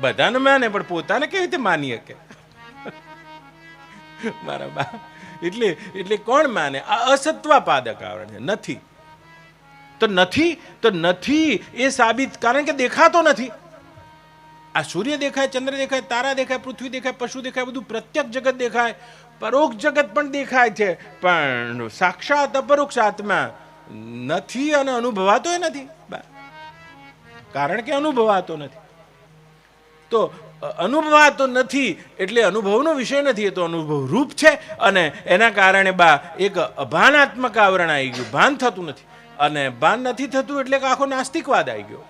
બધાને માને પણ પોતાને કેવી રીતે માની શકે? મારા બા એટલે કોણ માને? આ અસત્વાપાદક આવરણ છે. નથી તો નથી એ સાબિત, કારણ કે દેખાતો નથી. આ સૂર્ય દેખાય, ચંદ્ર દેખાય, તારા દેખાય, પૃથ્વી દેખાય, પશુ દેખાય, બધું પ્રત્યક્ષ જગત દેખાય, પરોક્ષ જગત પણ દેખાય છે, પણ સાક્ષાત અપરોક્ષ આત્મા નથી અને અનુભવાતો નથી. કારણ કે અનુભવાતો નથી. તો અનુભવાતો નથી એટલે અનુભવનો વિષય નથી, એ તો અનુભવ રૂપ છે. અને એના કારણે એક અભાનાત્મક આવરણ આવી ગયું, ભાન થતું નથી. અને ભાન નથી થતું એટલે કે આખો નાસ્તિકવાદ આવી ગયો.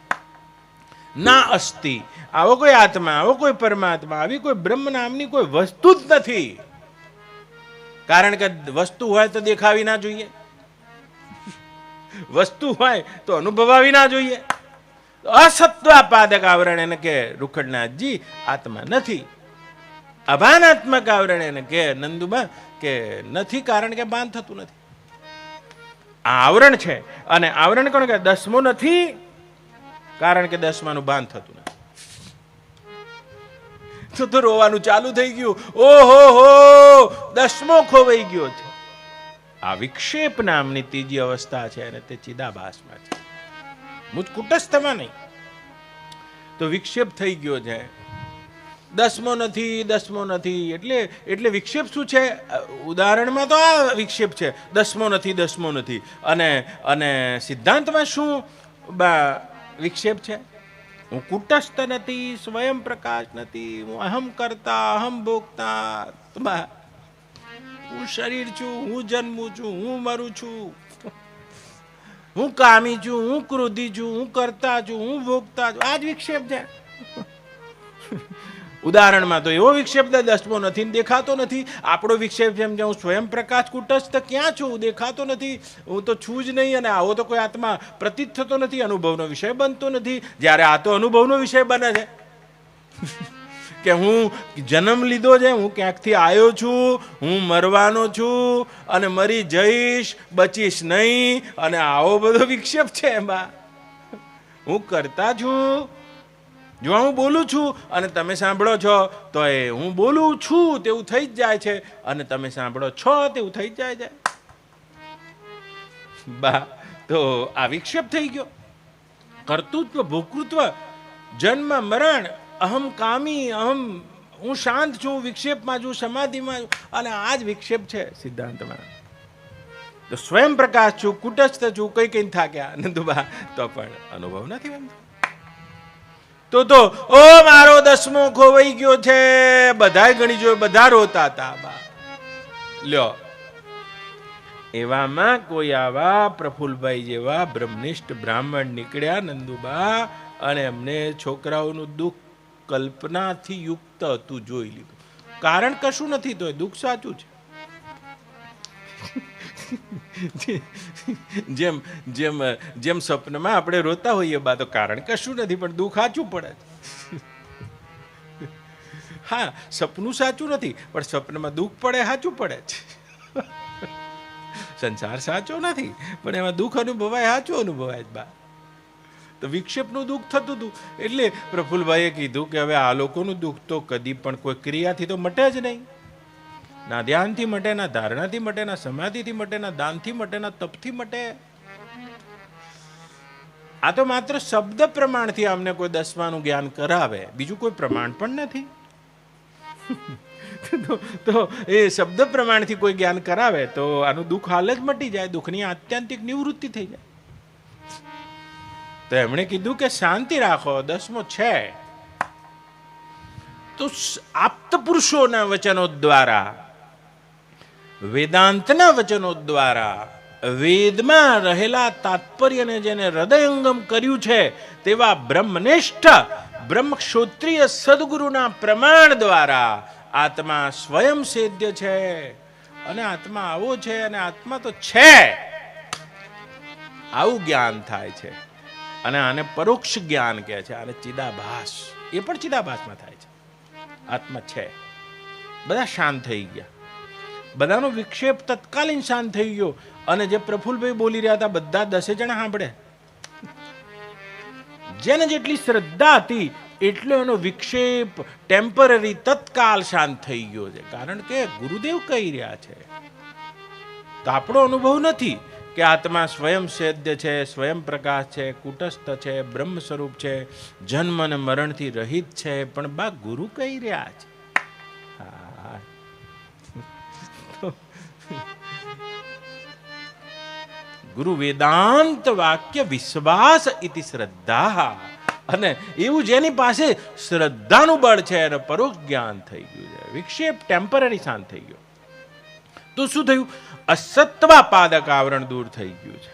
ના અસ્તિ, આવો કોઈ આત્મા, આવો કોઈ પરમાત્મા, આવી કોઈ બ્રહ્મ નામની કોઈ વસ્તુ જ નથી. કારણ કે વસ્તુ હોય તો દેખાવી ના જોઈએ, વસ્તુ હોય તો અનુભવાવી ના જોઈએ. અસત્વાપાદક આવરણ એને કે રૂખડનાથજી આત્મા નથી. અભાનાત્મક આવરણ એને કે નંદુબા કે નથી, કારણ કે ભાન થતું નથી. આ આવરણ છે. અને આવરણ કોણ કે? દસમો નથી, કારણ કે દસમાનું ભાન થતું નથી. તો રોવાનું ચાલુ થઈ ગયું. ઓહો હો, દસમો ખોવાઈ ગયો છે. આ વિક્ષેપ નામની ત્રીજી અવસ્થા છે અને તે ચિદાભાસમાં છે, મુજ કુટસ્થમાં નહીં. તો વિક્ષેપ થઈ ગયો છે. દસમો નથી એટલે વિક્ષેપ શું છે? ઉદાહરણમાં તો આ વિક્ષેપ છે, દસમો નથી. અને સિદ્ધાંતમાં શું વિક્ષેપ છે? હું કુટસ્થ નથી, સ્વયં પ્રકાશ નથી, હું અહમ કરતા, અહમ ભોગતા, હું શરીર છું, હું જન્મું છું, હું મરું છું, હું કામી છું, હું ક્રોધી છું, હું કરતા છું, હું ભોગતા છું. આ જ વિક્ષેપ છે. ઉદાહરણમાં તો એવો વિક્ષેપ દસમો નથી, દેખાતો નથી. આપણો વિક્ષેપ જેમ હું સ્વયં પ્રકાશ કુટસ્થ ક્યાં છું? દેખાતો નથી, હું તો છું જ નહીં. અને આવો તો કોઈ આત્મા પ્રતીત થતો નથી, અનુભવનો વિષય બનતો નથી. જ્યારે આ તો અનુભવનો વિષય બને છે કે હું જન્મ લીધો છે, હું ક્યાંકથી આવ્યો છું, હું મરવાનો છું અને મરી જઈશ, બચીશ નહીં. અને આવો બધો વિક્ષેપ છે એમાં. હું કરતા છું, જો હું બોલું છું અને તમે સાંભળો છો તો એ હું બોલું છું તેવું થઈ જ જાય છે, અને તમે સાંભળો છો તેવું થઈ જ જાય છે. તો આ વિક્ષેપ થઈ ગયો. કર્તૃત્વ, ભોક્તૃત્વ, જન્મ, મરણ, અહમ કામી, હું શાંત છું, વિક્ષેપમાં છું, સમાધિમાં છું. અને આ જ વિક્ષેપ છે સિદ્ધાંતમાં. તો સ્વયં પ્રકાશ છું, કુટસ્થ છું, કઈ થાક્યા નંદુબા, તો પણ અનુભવ નથી બનતો. તો ઓ મારો દસમો ખોવાઈ ગયો છે, બધાય ગણી જોયો, બધા રોતા હતા. લ્યો, એવામાં કોઈ આવા પ્રફુલભાઈ જેવા બ્રહ્મનિષ્ઠ બ્રાહ્મણ નીકળ્યા નંદુબા, અને એમને છોકરાઓનું દુઃખ કલ્પનાથી યુક્ત હતું, જોઈ લીધું. કારણ કશું નથી, તો દુઃખ સાચું છે. જેમ સ્વપ્નમાં આપણે રોતા હોઈએ તો કારણ કશું નથી, પણ દુઃખ સાચું પડે. હા, સપનું સાચું નથી, પણ સ્વપ્નમાં દુઃખ પડે સાચું પડે છે. સંસાર સાચો નથી, પણ એમાં દુઃખ અનુભવાય, સાચું અનુભવાય. તો વિક્ષેપનું દુઃખ થતું હતું. એટલે પ્રફુલભાઈએ કીધું કે હવે આ લોકોનું દુઃખ તો કદી પણ કોઈ ક્રિયાથી તો મટે જ નહીં. ના ધ્યાનથી મટે, ના ધારણાથી મટે, ના સમાધિથી મટે, ના દાનથી મટે, ના તપથી મટે. આ તો માત્ર શબ્દ પ્રમાણથી અમને કોઈ દસમાનું જ્ઞાન કરાવે, બીજું કોઈ પ્રમાણ પણ નથી. તો એ શબ્દ પ્રમાણથી કોઈ જ્ઞાન કરાવે તો આનું દુઃખ હાલ જ મટી જાય, દુઃખની આત્યંતિક નિવૃત્તિ થઈ જાય. તો એમણે કીધું કે શાંતિ રાખો, દસમો છે. તો આપ્ત પુરુષોના વચનો દ્વારા, વેદાંતના વચનો દ્વારા, વેદમાં રહેલા તાત્પર્યને જેને હૃદયંગમ કર્યું છે તેવા બ્રહ્મનિષ્ઠ બ્રહ્મક્ષોત્રિય સદગુરુના પ્રમાણ દ્વારા આત્મા સ્વયં સેદ્ય છે. અને આત્મા આવો છે, અને આત્મા તો છે, આવું જ્ઞાન થાય છે. અને આને પરોક્ષ જ્ઞાન કહે છે, આને ચિદાભાસ. એ પણ ચિદાભાસમાં થાય છે. આત્મા છે. બધા શાંત થઈ ગયા. બધાનો વિક્ષેપ તત્કાલીન શાંત થઈ ગયો. અને જે પ્રફુલ્લભાઈ બોલી રહ્યા હતા બધા 10 જણા સાંભળે. જેને જેટલી શ્રદ્ધા હતી એટલો એનો વિક્ષેપ ટેમ્પરરી તત્કાલ શાંત થઈ ગયો છે. કારણ કે ગુરુદેવ કહી રહ્યા છે. તો આપણો અનુભવ નથી કે આત્મા સ્વયં સેદ્ય છે, સ્વયં પ્રકાશ છે, કુટસ્થ છે, બ્રહ્મ સ્વરૂપ છે, જન્મ અને મરણથી રહિત છે, પણ બા ગુરુ કહી રહ્યા છે. ગુરુ વેદાંત વાક્ય વિશ્વાસ ઇતિ શ્રદ્ધા. અને એવું જેની પાસે શ્રદ્ધાનું બળ છે એને પરોક્ષ જ્ઞાન થઈ ગયું છે. વિક્ષેપ ટેમ્પરરી શાંત થઈ ગયો. તો શું થયું? અસત્વા પાદક આવરણ દૂર થઈ ગયું છે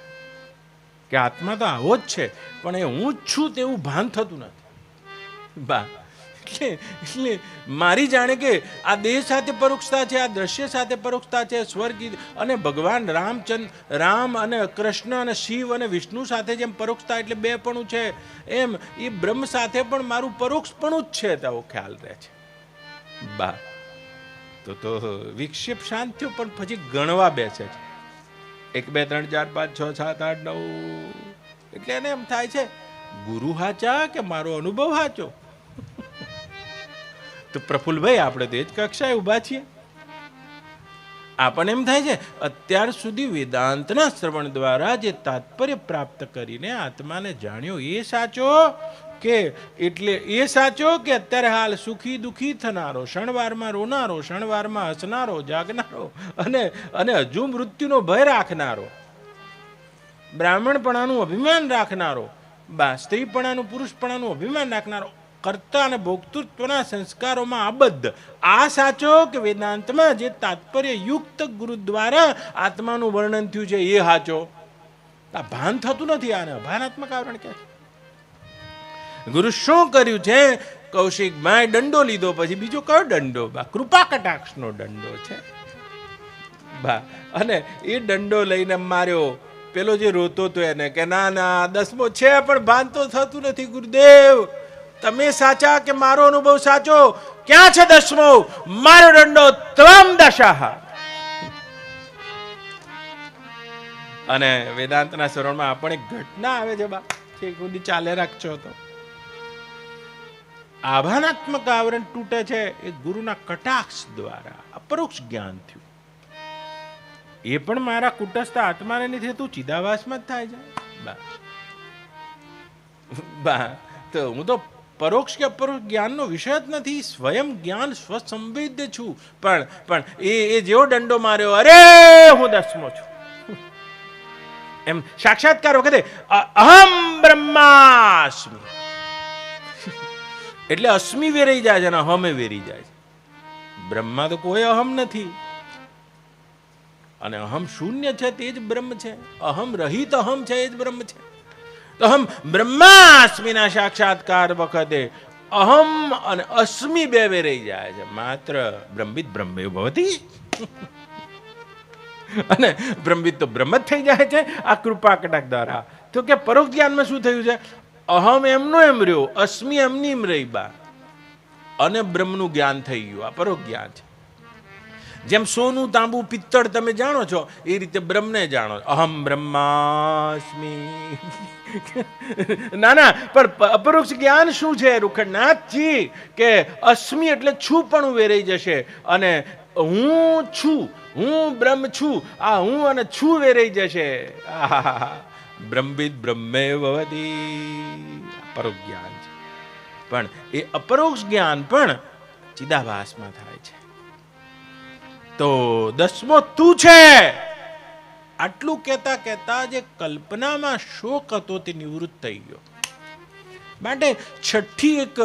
કે આત્મા તો આવો જ છે, પણ એ હું જ છું તેવું ભાન થતું નથી. બા એટલે મારી જાણે કે આ દેહ સાથે પરોક્ષતા છે, આ દ્રશ્ય સાથે પરોક્ષતા છે, સ્વર્ગ અને ભગવાન રામ અને કૃષ્ણ અને શિવ અને વિષ્ણુ સાથે જેમ પરોક્ષતા એટલે બે પણ છે, એમ એ બ્રહ્મ સાથે પણ મારું પરોક્ષ પણ જ છે તેવો ખ્યાલ રહે છે. બા તો વિક્ષેપ શાંત થયો, પણ પછી ગણવા બેસે છે 1 2 3 4 5 6 7 8 9. એટલે એને એમ થાય છે ગુરુ હાચા કે મારો અનુભવ હાચો? તો પ્રફુલ્લભાઈ આપણે તો એ જ કક્ષાએ ઊભા છીએ. આપણને એમ થાય છે અત્યાર સુધી વેદાંતના શ્રવણ દ્વારા જે તાત્પર્ય પ્રાપ્ત કરીને આત્માને જાણ્યો એ સાચો કે એટલે એ સાચો કે અત્યારે હાલ સુખી દુખી થનારો, ક્ષણવારમાં રોનારો, ક્ષણવારમાં હસનારો, જાગનારો અને હજુ મૃત્યુનો ભય રાખનારો, બ્રાહ્મણપણાનું અભિમાન રાખનારો, સ્ત્રીપણાનું પુરુષપણાનું અભિમાન રાખનારો, કર્તા અને ભોક્તૃત્વના સંસ્કારોમાં આબદ્ધ આ સાચો કે વેદાંતમાં જે તાત્પર્ય યુક્ત ગુરુ દ્વારા આત્માનું વર્ણન થયું છે એ સાચો? આ ભાન થતું નથી. આને અભાનાત્મક આવરણ કહે છે. ગુરુ શું કર્યું છે? કૌશિકભાઈ દંડો લીધો. પછી બીજો કયો દંડો? કૃપા કટાક્ષનો દંડો છે. અને એ દંડો લઈને માર્યો પેલો જે રોતો તો એને કે ના ના 10મો છે પણ ભાન તો થતું નથી. ગુરુદેવ તમે સાચા કે મારો અનુભવ સાચો? ક્યાં છે 10મો? મારો દંડો ત્વમ દશા. અને વેદાંતના શ્રવણમાં આપણે એક ઘટના આવે છે બા કે ખુદ ચાલે રાખજો તો આભાનાત્મક આવરણ તૂટે છે એ ગુરુના કટાક્ષ દ્વારા અપરોક્ષ જ્ઞાન થયું. એ પણ મારા કુટસ્થ આત્માને નથી થતું, ચિદાભાસમાં જ થાય છે. બા તો હું તો પરોક્ષ કે અપરોક્ષ જ્ઞાનનો વિષય જ નથી. સ્વયં જ્ઞાન સ્વસંવેદ્ય છું. પણ એ જેવો દંડો માર્યો, અરે હું 10મો છું એમ સાક્ષાત્કાર વખતે અહમ બ્રહ્માસ્મિ એટલે અસ્મિ વેરાઈ જાય છે અને અહમે વેરી જાય છે. બ્રહ્મા તો કોઈ અહમ નથી અને અહમ શૂન્ય છે તે જ બ્રહ્મ છે. અહમ રહિત અહમ છે એ જ બ્રહ્મ છે. તો અહમ બ્રહ્માસ્મિના સાક્ષાત્કાર વખતે અહમ અને અસ્મિ બે વેરાઈ જાય છે. માત્ર બ્રહ્મિત બ્રહ્મે ભવતી અને બ્રહ્મિત તો બ્રહ્મ જ થઈ જાય છે આ કૃપા કટાક્ષ દ્વારા. તો કે પરોક્ષ જ્ઞાનમાં શું થયું છે? અહમ એમનો એમ રહ્યો, અસ્મિ એમની એમ રહી બા અને બ્રહ્મનું જ્ઞાન થઈ ગયું. આ પરોક્ષ જ્ઞાન છે. જેમ સોનું, તાંબુ, પિત્તળ તમે જાણો છો એ રીતે બ્રહ્મને જાણો. અહમ બ્રહ્માસ્મિ. ના પણ અપરોક્ષ જ્ઞાન શું છે રૂખડનાથજી? કે અસ્મિ એટલે છું પણ વેરાઈ જશે અને હું છું, હું બ્રહ્મ છું. આ હું અને છું વેરાઈ જશે. બ્રહ્મિત બ્રહ્મે ભવતી પરોક્ષ જ્ઞાન છે. પણ એ અપરોક્ષ જ્ઞાન પણ ચિદાભાસમાં થાય છે. તો 10મો તું છે. આટલું કહેતા કહેતા જે કલ્પનામાં શોક હતો તે નિવૃત્ત થઈ ગયો. માટે છઠ્ઠી એક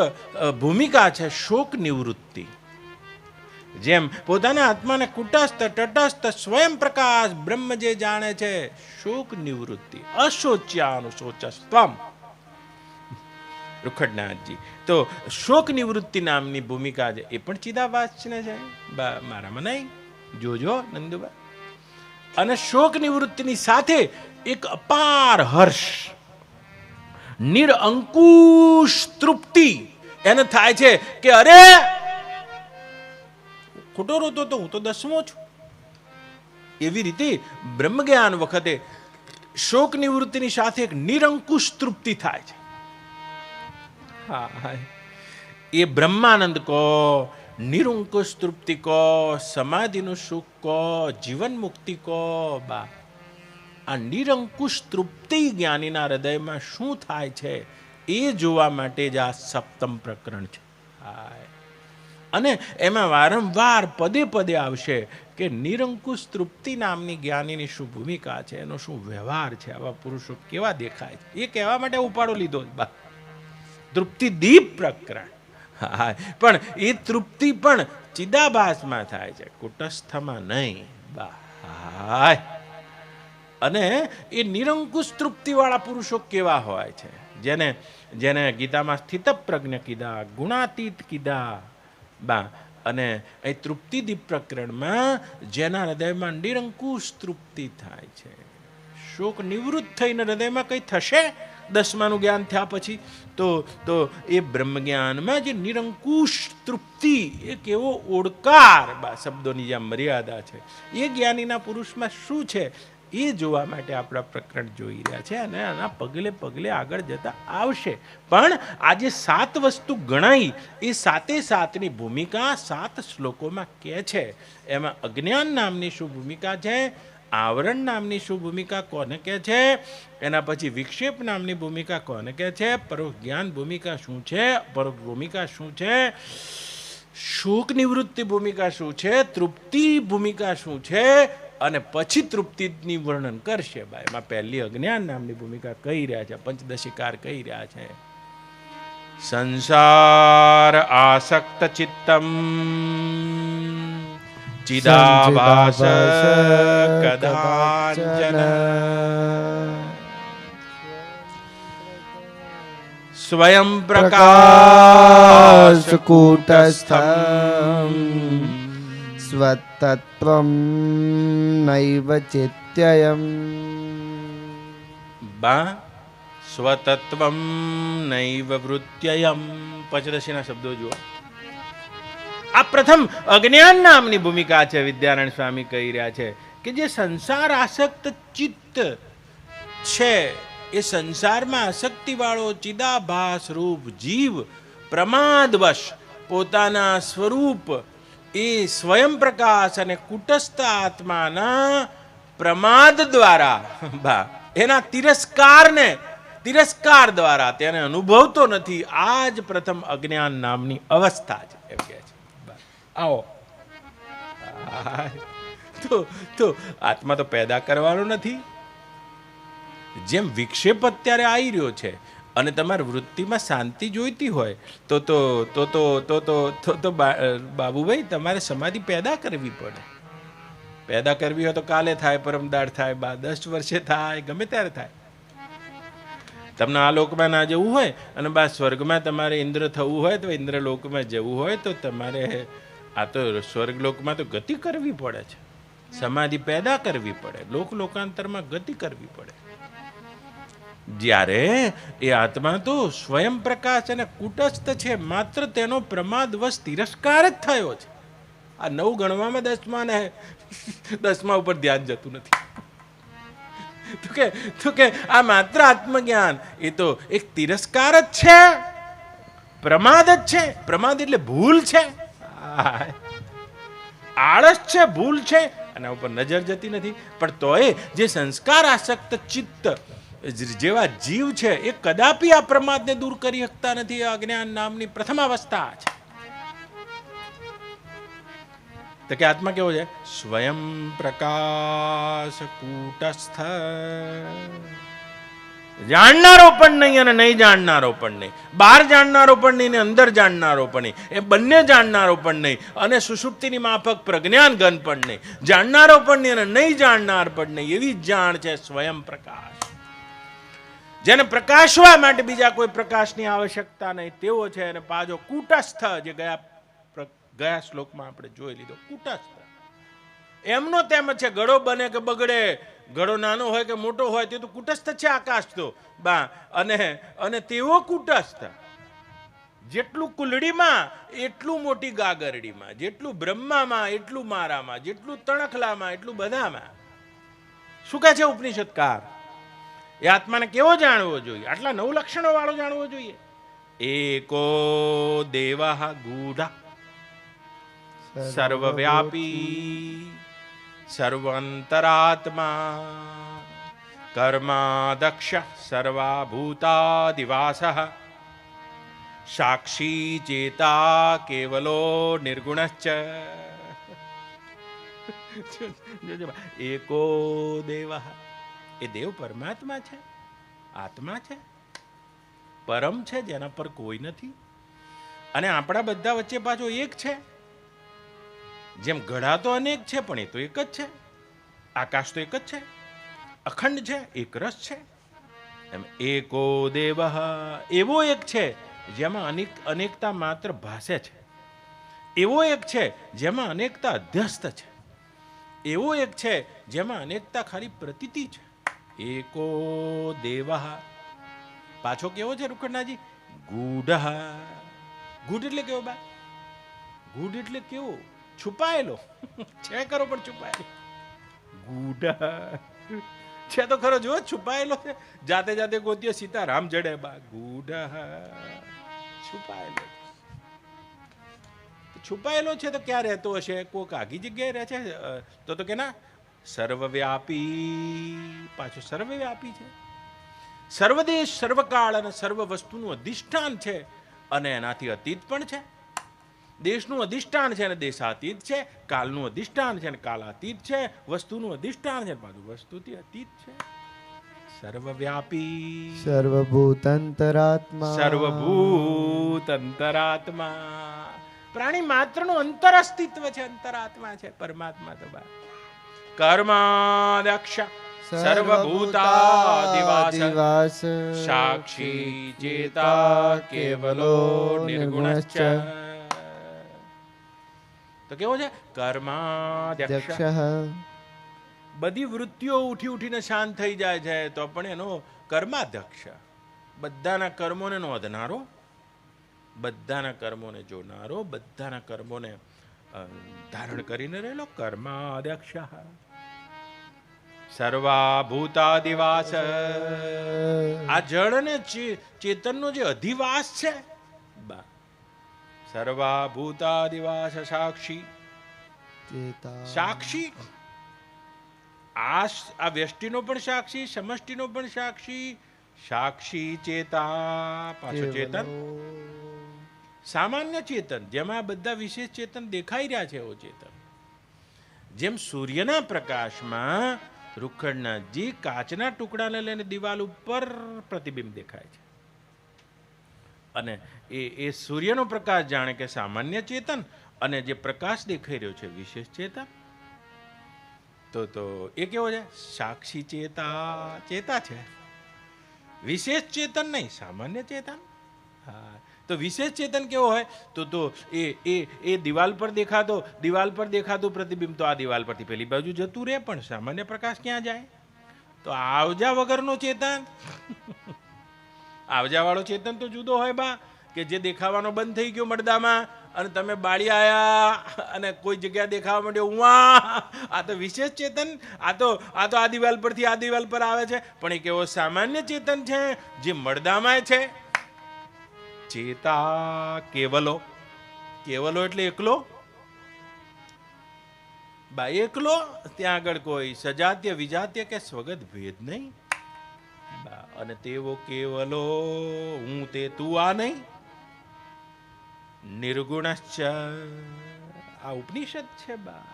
ભૂમિકા છે શોક નિવૃત્તિ. જેમ પોતાના આત્માને કુટસ્થ, તટસ્થ, સ્વયં પ્રકાશ બ્રહ્મ જે જાણે છે, શોક નિવૃત્તિ. અશોચ્યાનુશોચસ્ત્વમ. રૂખડનાથજી તો શોક નિવૃત્તિ નામની ભૂમિકા છે એ પણ ચિદાભાસ છે. મારામાં નહીં, જોજો નંદુબા. અને શોક નિવૃત્તિની સાથે એક અપાર હર્ષ, નિરઅંકુશ તૃપ્તિ એને થાય છે કે અરે ખોટો રોતો તો હું તો 10મો છું. એવી રીતે બ્રહ્મજ્ઞાન વખતે શોક નિવૃત્તિની સાથે એક નિરંકુશ તૃપ્તિ થાય છે. હા, એ બ્રહ્માનંદ કો, નિરંકુશ તૃપ્તિ કો, સમાધિનું સુખ કો, જીવન મુક્તિ કો, બા આ નિરંકુશ તૃપ્તિ જ્ઞાનીના હૃદયમાં શું થાય છે એ જોવા માટે જ આ સપ્તમ પ્રકરણ છે. અને એમાં વારંવાર પદે પદે આવશે કે નિરંકુશ તૃપ્તિ નામની જ્ઞાનીની શું ભૂમિકા છે, એનો શું વ્યવહાર છે, આવા પુરુષો કેવા દેખાય છે, એ કહેવા માટે ઉપાડો લીધો. તૃપ્તિ દીપ પ્રકરણ. હા, પણ એ તૃપ્તિ પણ ચિદાભાસમાં થાય છે, કુટસ્થમાં નહીં. બા અને એ નિરંકુશ તૃપ્તિ વાળા પુરુષો કેવા હોય છે, જેને જેને ગીતામાં સ્થિત પ્રજ્ઞ કીધા, ગુણાતીત કીધા. બા અને એ તૃપ્તિદીપ પ્રકરણમાં જેના હૃદયમાં નિરંકુશ તૃપ્તિ થાય છે, શોક નિવૃત્ત થઈને હૃદયમાં કંઈ થશે 10માનું જ્ઞાન થયા પછી તો એ બ્રહ્મજ્ઞાનમાં જે નિરંકુશ તૃપ્તિ, એક એવો ઓડકાર, બા શબ્દોની જ્યાં મર્યાદા છે, એ જ્ઞાનીના પુરુષમાં શું છે એ જોવા માટે આપણા પ્રકરણ જોઈ રહ્યા છે. અને આના પગલે પગલે આગળ જતા આવશે. પણ આજે 7 વસ્તુ ગણાઈ, એ 7ની ભૂમિકા 7 શ્લોકોમાં કહે છે. એમાં અજ્ઞાન નામની શું ભૂમિકા છે, આવરણ નામની શું ભૂમિકા કોને કહે છે, એના પછી વિક્ષેપ નામની ભૂમિકા કોને કહે છે, પરોક્ષ જ્ઞાન ભૂમિકા શું છે, પરોક્ષ ભૂમિકા શું છે, શોક નિવૃત્તિ ભૂમિકા શું છે, તૃપ્તિ ભૂમિકા શું છે, અને પછી તૃપ્તિની વર્ણન કરશે. ભાઈ એમાં પહેલી અજ્ઞાન નામની ભૂમિકા કહી રહ્યા છે, પંચદશીકાર કહી રહ્યા છે. સંસાર આસક્ત ચિત્તમ ચિદાભાસ કદાચન સ્વયં પ્રકાશ કૂટસ્થમ સ્વતત્વં નૈવ ચિત્યયમ. બા સ્વતત્વં નૈવ વૃત્યયમ. પંચદશીના શબ્દો જુઓ. આ પ્રથમ અજ્ઞાન નામની ભૂમિકા છે. વિદ્યારાયણ સ્વામી કહી રહ્યા છે કે જે સંસાર આસક્ત ચિત્ત છે, એ સંસારમાં આસક્તિ વાળો ચિદાભાસ રૂપ જીવ પ્રમાદવશ પોતાના સ્વરૂપ, એ સ્વયં પ્રકાશ અને કુટસ્થ આત્માના પ્રમાદ દ્વારા, બા એના તિરસ્કાર દ્વારા તેને અનુભવતો નથી. આ જ પ્રથમ અજ્ઞાન નામની અવસ્થા છે, એમ કહે છે. આવો તો આત્મા તો પેદા કરવાનો નથી. જેમ વિક્ષેપ અત્યારે આવી રહ્યો છે અને તમારી વૃત્તિમાં શાંતિ જોઈતી હોય તો બાબુભાઈ તમારે સમાધિ પેદા કરવી પડે. પેદા કરવી હોય તો કાલે થાય, પરમદાડ થાય, 10 વર્ષે થાય, ગમે ત્યારે થાય. તમને આ લોકમાં ના જવું હોય અને બા સ્વર્ગમાં તમારે ઇન્દ્ર થવું હોય તો ઇન્દ્રલોકમાં જવું હોય તો તમારે આ તો સ્વર્ગલોકમાં તો ગતિ કરવી પડે છે, સમાધિ પેદા કરવી પડે, લોકાંતરમાં ગતિ કરવી પડે. જ્યારે એ આત્મા તો સ્વયં પ્રકાશ અને કુટસ્થ છે, માત્ર તેનો પ્રમાદવશ તિરસ્કાર જ થયો છે. આ 9 ગણવામાં 10મા ઉપર ધ્યાન જતું નથી. તો કે આ માત્ર આત્મજ્ઞાન એ તો એક તિરસ્કાર જ છે, પ્રમાદ જ છે. પ્રમાદ એટલે ભૂલ છે, આળસ છે, ભૂલ છે, આના ઉપર નજર જતી નથી. પણ તોય જે સંસ્કાર આસક્ત ચિત્ત જેવા જીવ છે એ કદાપી આ પ્રમાદને દૂર કરી શકતા નથી. અજ્ઞાન નામની પ્રથમ અવસ્થા છે. તો કે આત્મા કેવો છે, સ્વયં પ્રકાશ કૂટસ્થ. જાણનારો પણ નહીં અને નહીં જાણનારો પણ નહીં, બહાર જાણનારો પણ નહીં ને અંદર જાણનારો પણ નહીં, એ બંને જાણનારો પણ નહીં અને સુષુપ્તિની માફક પ્રજ્ઞાન ઘન પણ નહીં. જાણનારો પણ નહીં અને નહીં જાણનાર પણ નહીં, એવી જાણ છે સ્વયં પ્રકાશ. જેને પ્રકાશવા માટે બીજા કોઈ પ્રકાશની આવશ્યકતા નહીં તેવો છે. અને પાછો કૂટસ્થ, જે ગયા શ્લોકમાં આપણે જોઈ લીધો, કૂટસ્થ એમનો તેમ છે. ઘડો બને કે બગડે, ઘડો નાનો હોય કે મોટો હોય, તે તો કૂટસ્થ છે આકાશ તો બા. અને તેવો કૂટસ્થ જેટલું કુલડીમાં એટલું મોટી ગાગરડીમાં, જેટલું બ્રહ્મામાં એટલું મારામાં, જેટલું તણખલામાં એટલું બધામાં. શું કહે છે ઉપનિષદકાર? એ આત્માને કેવો જાણવો જોઈએ? આટલા 9 લક્ષણો વાળો જાણવો જોઈએ. એકો દેવઃ ગૂઢ સર્વવ્યાપી સર્વાંતરાત્મા કર્માદક્ષ સર્વાભૂતાદિવાસઃ સાક્ષી ચેતા કેવલો નિર્ગુણશ્ચ. એકો દેવ, એ દેવ પરમાત્મા છે, આત્મા છે, પરમ છે, જેના પર કોઈ નથી. અને આપણા બધા વચ્ચે પાછો એક છે. જેમ ઘડા તો અનેક છે, પણ એ તો એક જ છે. આકાશ તો એક જ છે, અખંડ છે, એક રસ છે. એમ એકો દેવ, એવો એક છે જેમાં અનેકતા માત્ર ભાસે છે. એવો એક છે જેમાં અનેકતા અધ્યસ્ત છે. એવો એક છે જેમાં અનેકતા ખાલી પ્રતીતિ છે. એકો દેવ. પાછો કેવો છે રૂખડનાજી? ગૂઢ. ગૂઢ એટલે કેવો બા? ગૂઢ એટલે કેવો? છુપાયેલો છે ખરો, પણ છુપાયેલો. ગૂઢ છે તો ખરો, જો છુપાયેલો છે. જાતે જાતે ગોતીએ સીતારામ જડે બા. ગૂઢ છુપાયેલો. છુપાયેલો છે તો ક્યાં રહેતો હશે? કોઈક આગી જગ્યાએ રહે છે તો કે ના, સર્વવ્યાપી. પાછું સર્વવ્યાપી છે. સર્વદેશ, સર્વકાળ અને સર્વ વસ્તુનું અધિષ્ઠાન છે, અને એનાથી અતીત પણ છે. દેશનું અધિષ્ઠાન છે અને દેશાતીત છે. કાલનું અધિષ્ઠાન છે અને કાલાતીત છે. વસ્તુનું અધિષ્ઠાન છે, પાછું વસ્તુથી અતીત છે. સર્વવ્યાપી સર્વભૂતંતરાત્મા સર્વભૂતંતરાત્મા. પ્રાણી માત્રનું અંતર અસ્તિત્વ છે, અંતરાત્મા છે. પરમાત્મા તો બા કર્માદક્ષ સર્વભૂતાદિવાસ સાક્ષી ચેતા કેવલો નિર્ગુણશ્ચ. તો કેવો છે? કર્માદક્ષ. બધી વૃત્તિઓ ઉઠી ઉઠીને શાંત થઈ જાય છે, તો પણ એનો કર્માધ્યક્ષ, બધાના કર્મોને નોંધનારો, બધાના કર્મોને જોનારો, બધાના કર્મોને ધારણ કરીને રહેલો કર્માધ્યક્ષ. સર્વાભૂતાદિવાસ. આ જળ અને ચેતનનો જે અધિવાસ છે બા, સર્વાભૂતાદિવાસ સાક્ષી. સાક્ષી આ વ્યષ્ટિનો પણ સાક્ષી, સમષ્ટિનો પણ સાક્ષી. સાક્ષી ચેતા, પાછો ચેતન. સામાન્ય ચેતન, જેમાં બધા વિશેષ ચેતન દેખાઈ રહ્યા છે એવો ચેતન. જેમ સૂર્યના પ્રકાશમાં રૂખડનાથજી કાચના ટુકડાને લઈને દિવાલ ઉપર પ્રતિબિંબ દેખાય છે, અને એ સૂર્યનો પ્રકાશ જાણે કે સામાન્ય ચેતન, અને જે પ્રકાશ દેખાઈ રહ્યો છે વિશેષ ચેતન. તો એ કેવો છે? સાક્ષી ચેતા. ચેતા છે, વિશેષ ચેતન નહીં, સામાન્ય ચેતન. હા, તો વિશેષ ચેતન કેવો હોય? તો એ દિવાલ પર દેખાતું પ્રતિબિંબ તો આ દિવાલ પરથી પેલી બાજુ જતું રહે, પણ સામાન્ય પ્રકાશ ક્યાં જાય? તો આવજા વગરનો ચેતન. આવજા વાળો ચેતન તો જુદો હોય બા, કે જે દેખાવાનો બંધ થઈ ગયો મળદામાં, અને તમે બાળી આયા અને કોઈ જગ્યા દેખાવા માંડ્યો, ઉવા, આ તો વિશેષ ચેતન. આ તો આ દિવાલ પરથી આ દિવાલ પર આવે છે, પણ એ કેવો? સામાન્ય ચેતન છે, જે મળદામાં છે. ચેતા કેવલો. કેવલો એટલે એકલો બા, એકલો. ત્યાં આગળ કોઈ સજાત્ય, વિજાત્ય કે સ્વગત ભેદ નહીં બા. અને તેવો કેવલો, હું તે તું આ નહીં. નિર્ગુણશ્ચ. આ ઉપનિષદ છે બા,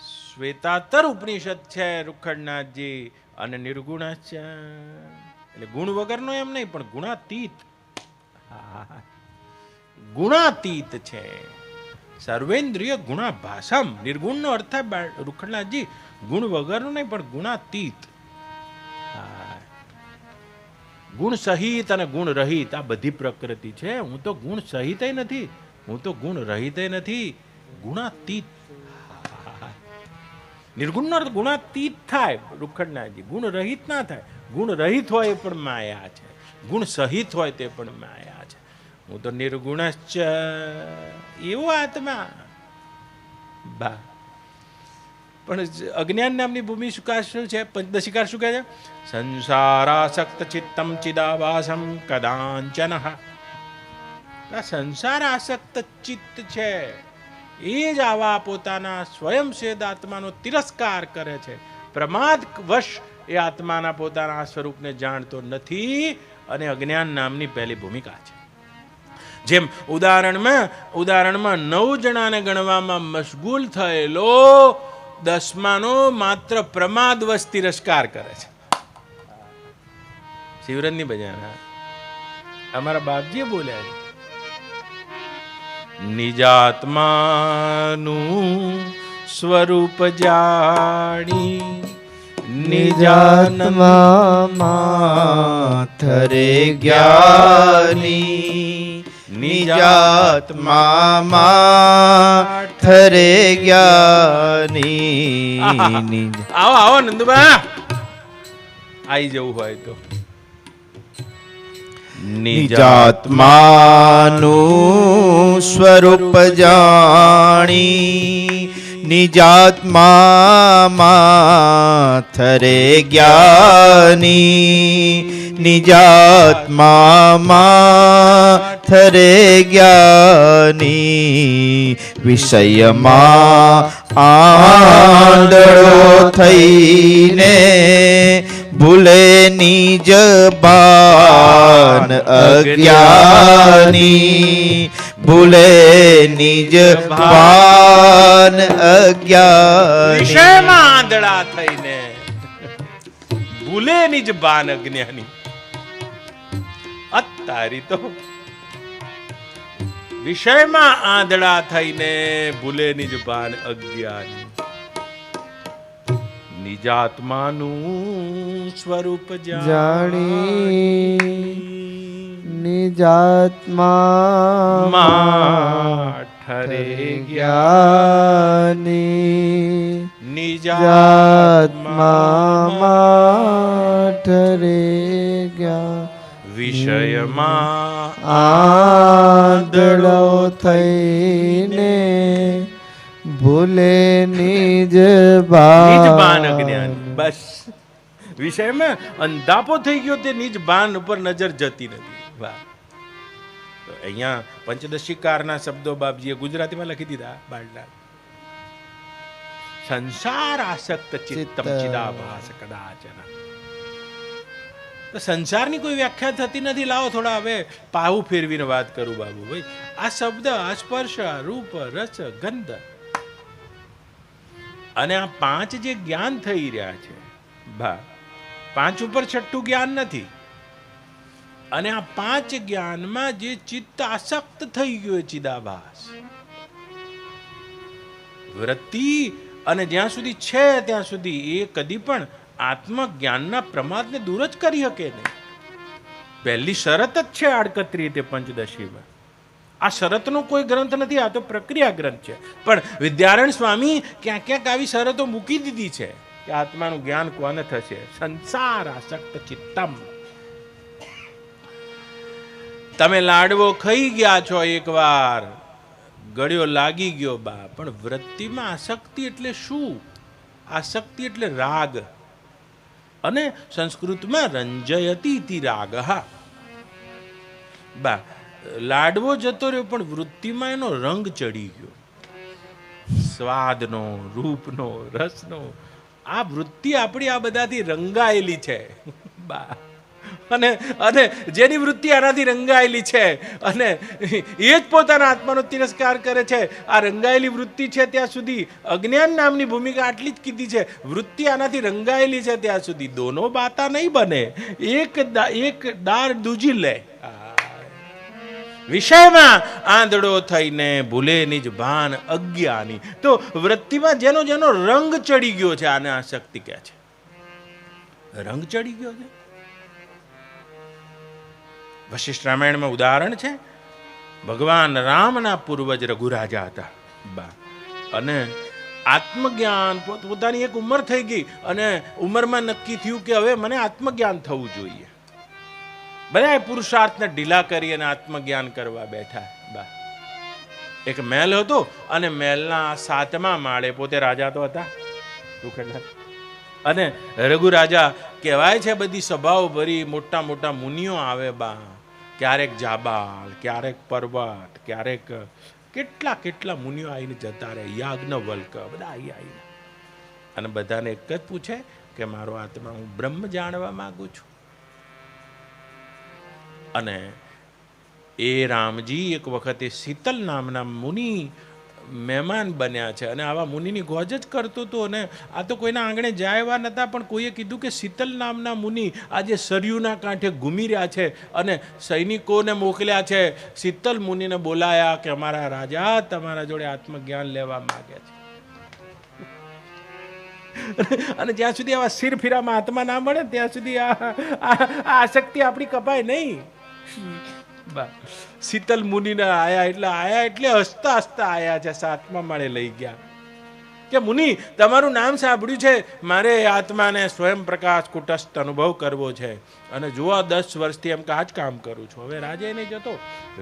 શ્વેતાતર ઉપનિષદ છે રૂખડનાથજી. અને નિર્ગુણશ્ચ એટલે ગુણ વગરનો એમ નહીં, પણ ગુણાતીત. ગુણાતીત છે. સર્વેન્દ્રિય ગુણાભાસમ. નિર્ગુણનો અર્થ થાય રૂખડનાથજી ગુણ વગરનો નહીં, પણ ગુણાતીત. ગુણ સહિત અને ગુણ રહિત આ બધી પ્રકૃતિ છે. હું તો ગુણ સહિત નથી, હું તો ગુણ રહિત નથી, ગુણાતીત. નિર્ગુણનો અર્થ ગુણાતીત થાય રૂખડનાથજી, ગુણ રહિત ના થાય. ગુણ રહિત હોય એ પણ માયા છે, ગુણ સહિત હોય તે પણ માયા છે. હું તો નિર્ગુણશ્ચ એવો આત્મા બા. પણ અજ્ઞાન નામની ભૂમિ શું છે? પંચદશીકાર શું કહે છે? સંસારાસક્ત ચિત્તમ ચિદાભાસમ કદાંચન. આ સંસાર આસક્ત ચિત્ત છે એ જ આવા પોતાના સ્વયંસિદ્ધ આત્માનો તિરસ્કાર કરે છે. પ્રમાદ વશ એ આત્માના પોતાના સ્વરૂપને જાણતો નથી અને અજ્ઞાન નામની પહેલી ભૂમિકા છે. જેમ ઉદાહરણમાં 9 જણાને ગણવામાં મશગુલ થયેલો 10માનો માત્ર પ્રમાદવશ તિરસ્કાર કરે છે. શિવરજની બજાના અમારા બાપજીએ બોલ્યા છે, નિજાત્માનું સ્વરૂપ જાણી નિજાત્મા થરે જ્ઞાની નિજાત્મા થરે જ્ઞાની. આવો આવો નંદુબા, આઈ જવું હોય તો. નિજાત્માનું સ્વરૂપ જાણી નિજાત્મા થરે જ્ઞાની નિજાત્મા થરે જ્ઞાની. વિષયમાં આંધળો થઈને ભૂલે નિજ ભાન અજ્ઞાની ભૂલે નિજ ભાન અજ્ઞાની. વિષયમાં આંધળા થઈને ભૂલે નિજ ભાન અજ્ઞાની. અત્યારે તો વિષયમાં આંધળા થઈને ભૂલે નિજ ભાન અજ્ઞાની. નિજાત્માનું સ્વરૂપ જાણી નિજાત્મા ઠરે જ્ઞાની નિજાત્મા ઠરે જ્ઞાન. વિષયમાં આંધળો થઈને ભૂલે નિજ ભાન અજ્ઞાન. બસ વિષયમાં અંધાપો થઈ ગયો, તે નિજ ભાન ઉપર નજર જતી નથી. વાહ. તો અહીંયા પંચદશીકારના શબ્દો બાપજીએ ગુજરાતીમાં લખી દીધા. બાળલા સંસાર આસક્ત ચિત્તમ ચિદાભાસ કદાચન. તો સંસારની કોઈ વ્યાખ્યા થતી નથી. લાવો થોડા હવે પાહુ ફેરવીને વાત કરું બાબુ ભાઈ. આ શબ્દ સ્પર્શ, રૂપ, રસ, ગંધ અને આ 5 જે જ્ઞાન થઈ રહ્યા છે બા, 5 ઉપર છઠ્ઠું જ્ઞાન નથી. અને આ 5 જ્ઞાનમાં જે ચિત્ત આસક્ત થઈ ગયો ચિદાભાસ વૃત્તિ, અને જ્યાં સુધી છે ત્યાં સુધી એ કદી પણ આત્મજ્ઞાનના પ્રમાદને દૂર જ કરી શકે નહીં. પહેલી શરત જ છે આડકતરી રીતે પંચદશીમાં. આ શરતનો કોઈ ગ્રંથ નથી, આ તો પ્રક્રિયા ગ્રંથ છે. પણ વિદ્યારણ્ય સ્વામી ક્યાંક ક્યાંક આવી શરતો મૂકી દીધી છે કે આત્માનું જ્ઞાન કોને થશે? સંસાર આસક્ત ચિત્તમ. તમે લાડવો ખાઈ ગયા છો, એકવાર ગળ્યો લાગી ગયો બા, પણ વૃત્તિમાં આસક્તિ એટલે શું? આસક્તિ એટલે રાગ, અને સંસ્કૃતમાં રંજયતી ઇતિ રાગ. હા બા, લાડવો જતો રહ્યો પણ વૃત્તિમાં એનો રંગ ચડી ગયો, સ્વાદનો, રૂપનો, રસનો. આ વૃત્તિ આપણી આ બધાથી રંગાયેલી છે બા. અને જેની વૃત્તિ આનાથી રંગાયેલી છે અને એ જ પોતાના આત્માનો તિરસ્કાર કરે છે. આ રંગાયેલી વૃત્તિ છે ત્યાં સુધી અજ્ઞાન નામની ભૂમિકા આટલી જ કીધી છે. વૃત્તિ આનાથી રંગાયેલી છે ત્યાં સુધી દોનો બાતા નહીં બને, એક ડાર દૂજી લે. વિષયમાં આંધળો થઈને ભૂલે નિજ ભાન અજ્ઞાની. તો વૃત્તિમાં જેનો જેનો રંગ ચડી ગયો છે, આને આસક્તિ કહે છે. રંગ ચડી ગયો છે. વશિષ્ઠ રામાયણમાં ઉદાહરણ છે. ભગવાન રામના પૂર્વજ રઘુરાજા હતા બા, અને આત્મજ્ઞાન પોતાની એક ઉંમર થઈ ગઈ અને ઉંમરમાં નક્કી થયું કે હવે મને આત્મજ્ઞાન થવું જોઈએ. બધા પુરુષાર્થને ઢીલા કરી અને આત્મજ્ઞાન કરવા બેઠા. બા એક મહેલ હતો અને મહેલના 7મા માળે પોતે રાજા તો હતા અને રઘુ રાજા કહેવાય છે બધી સભાઓ ભરી મોટા મોટા મુનિઓ આવે બા, ક્યારેક જાબાલ, ક્યારેક પર્વત, ક્યારેક કેટલા કેટલા મુનિઓ આવીને જતા રહે, યાજ્ઞવલ્ક બધા આવીને અને બધાને એક જ પૂછે કે મારો આત્મા હું બ્રહ્મ જાણવા માંગુ છું. અને એ રામજી એક વખતે શીતલ નામના મુનિ મહેમાન બન્યા છે અને આવા મુનિની ગોજ જ કરતો હતો. અને આ તો કોઈના આંગણે જાય એવા નહોતા, પણ કોઈએ કીધું કે શીતલ નામના મુનિ આજે સરયુના કાંઠે ઘૂમી રહ્યા છે અને સૈનિકોને મોકલ્યા છે. શીતલ મુનિને બોલાયા કે અમારા રાજા તમારા જોડે આત્મજ્ઞાન લેવા માંગે છે. અને જ્યાં સુધી આવા શિર ફીરામાં આત્મા ના મળે ત્યાં સુધી આ આસક્તિ આપણી કપાય નહીં. શીતલ મુનિના આયા એટલે હસતા હસતા આયા છે, 7મા માળે લઈ ગયા કે મુનિ તમારું નામ સાંભળ્યું છે, મારે આત્માને સ્વયં પ્રકાશ કુટસ્થ અનુભવ કરવો છે અને જુઓ 10 વર્ષથી એમ કાજ કામ કરું છું. હવે રાજે નહીં જતો,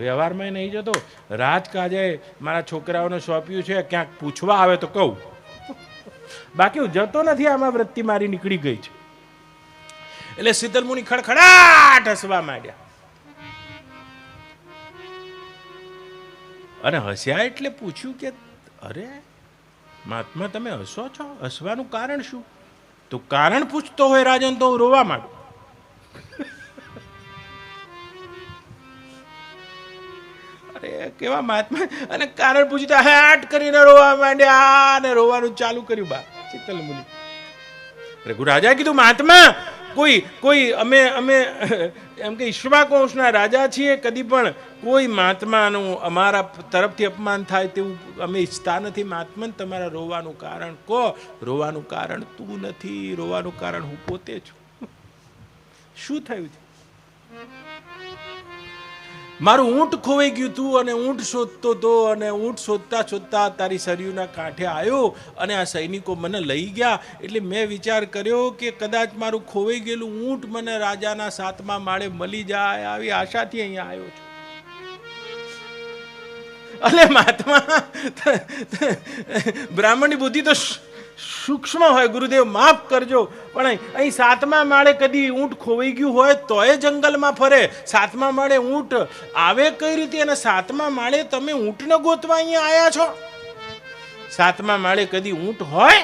વ્યવહારમાં નહીં જતો, રાજકાજે મારા છોકરાઓને સોંપ્યું છે, ક્યાંક પૂછવા આવે તો કહું, બાકી હું જતો નથી. આમાં વૃત્તિ મારી નીકળી ગઈ છે. એટલે શીતલ મુનિ ખડખડાટ હસવા માંડ્યા અને હસ્યા એટલે પૂછ્યું કે અરે મહાત્મા તમે હસો છો, હસવાનું કારણ શું? તો કારણ પૂછતો હોય રાજન તો હું રોવા માંડું. અરે કેવા મહાત્મા! અને કારણ પૂછતા હાટ કરીને રોવા માંડ્યા અને રોવાનું ચાલુ કર્યું બા શીતલ મુનિ. રઘુ રાજા કીધું મહાત્મા કોઈ અમે એમ કે ઈશ્વાકવંશના રાજા છીએ, કદી પણ કોઈ મહાત્માનું અમારા તરફથી અપમાન થાય તેવું અમે ઈચ્છતા નથી. મહાત્મા તમારા રોવાનું કારણ કહો. રોવાનું કારણ તું નથી, રોવાનું કારણ હું પોતે છું. શું થયું છે? મારું ઊંટ ખોવાઈ ગયું તું અને ઊંટ શોધતો હતો અને ઊંટ શોધતા શોધતા તારી સરયુના કાંઠે આવ્યો અને આ સૈનિકો મને લઈ ગયા. એટલે મેં વિચાર કર્યો કે કદાચ મારું ખોવાઈ ગયેલું ઊંટ મને રાજાના 7મા માળે મળી જાય, આવી આશાથી અહીંયા આવ્યો છું. અલે મહાત્મા, બ્રાહ્મણની બુદ્ધિ તો સૂક્ષ્મ હોય, ગુરુદેવ માફ કરજો, પણ અહીં 7મા માળે કદી ઊંટ ખોવાઈ ગયું હોય તોય જંગલમાં ફરે. 7મા માળે ઊંટ આવે કઈ રીતે? અને 7મા માળે તમે ઊંટને ગોતવા અહીંયા આવ્યા છો? 7મા માળે કદી ઊંટ હોય?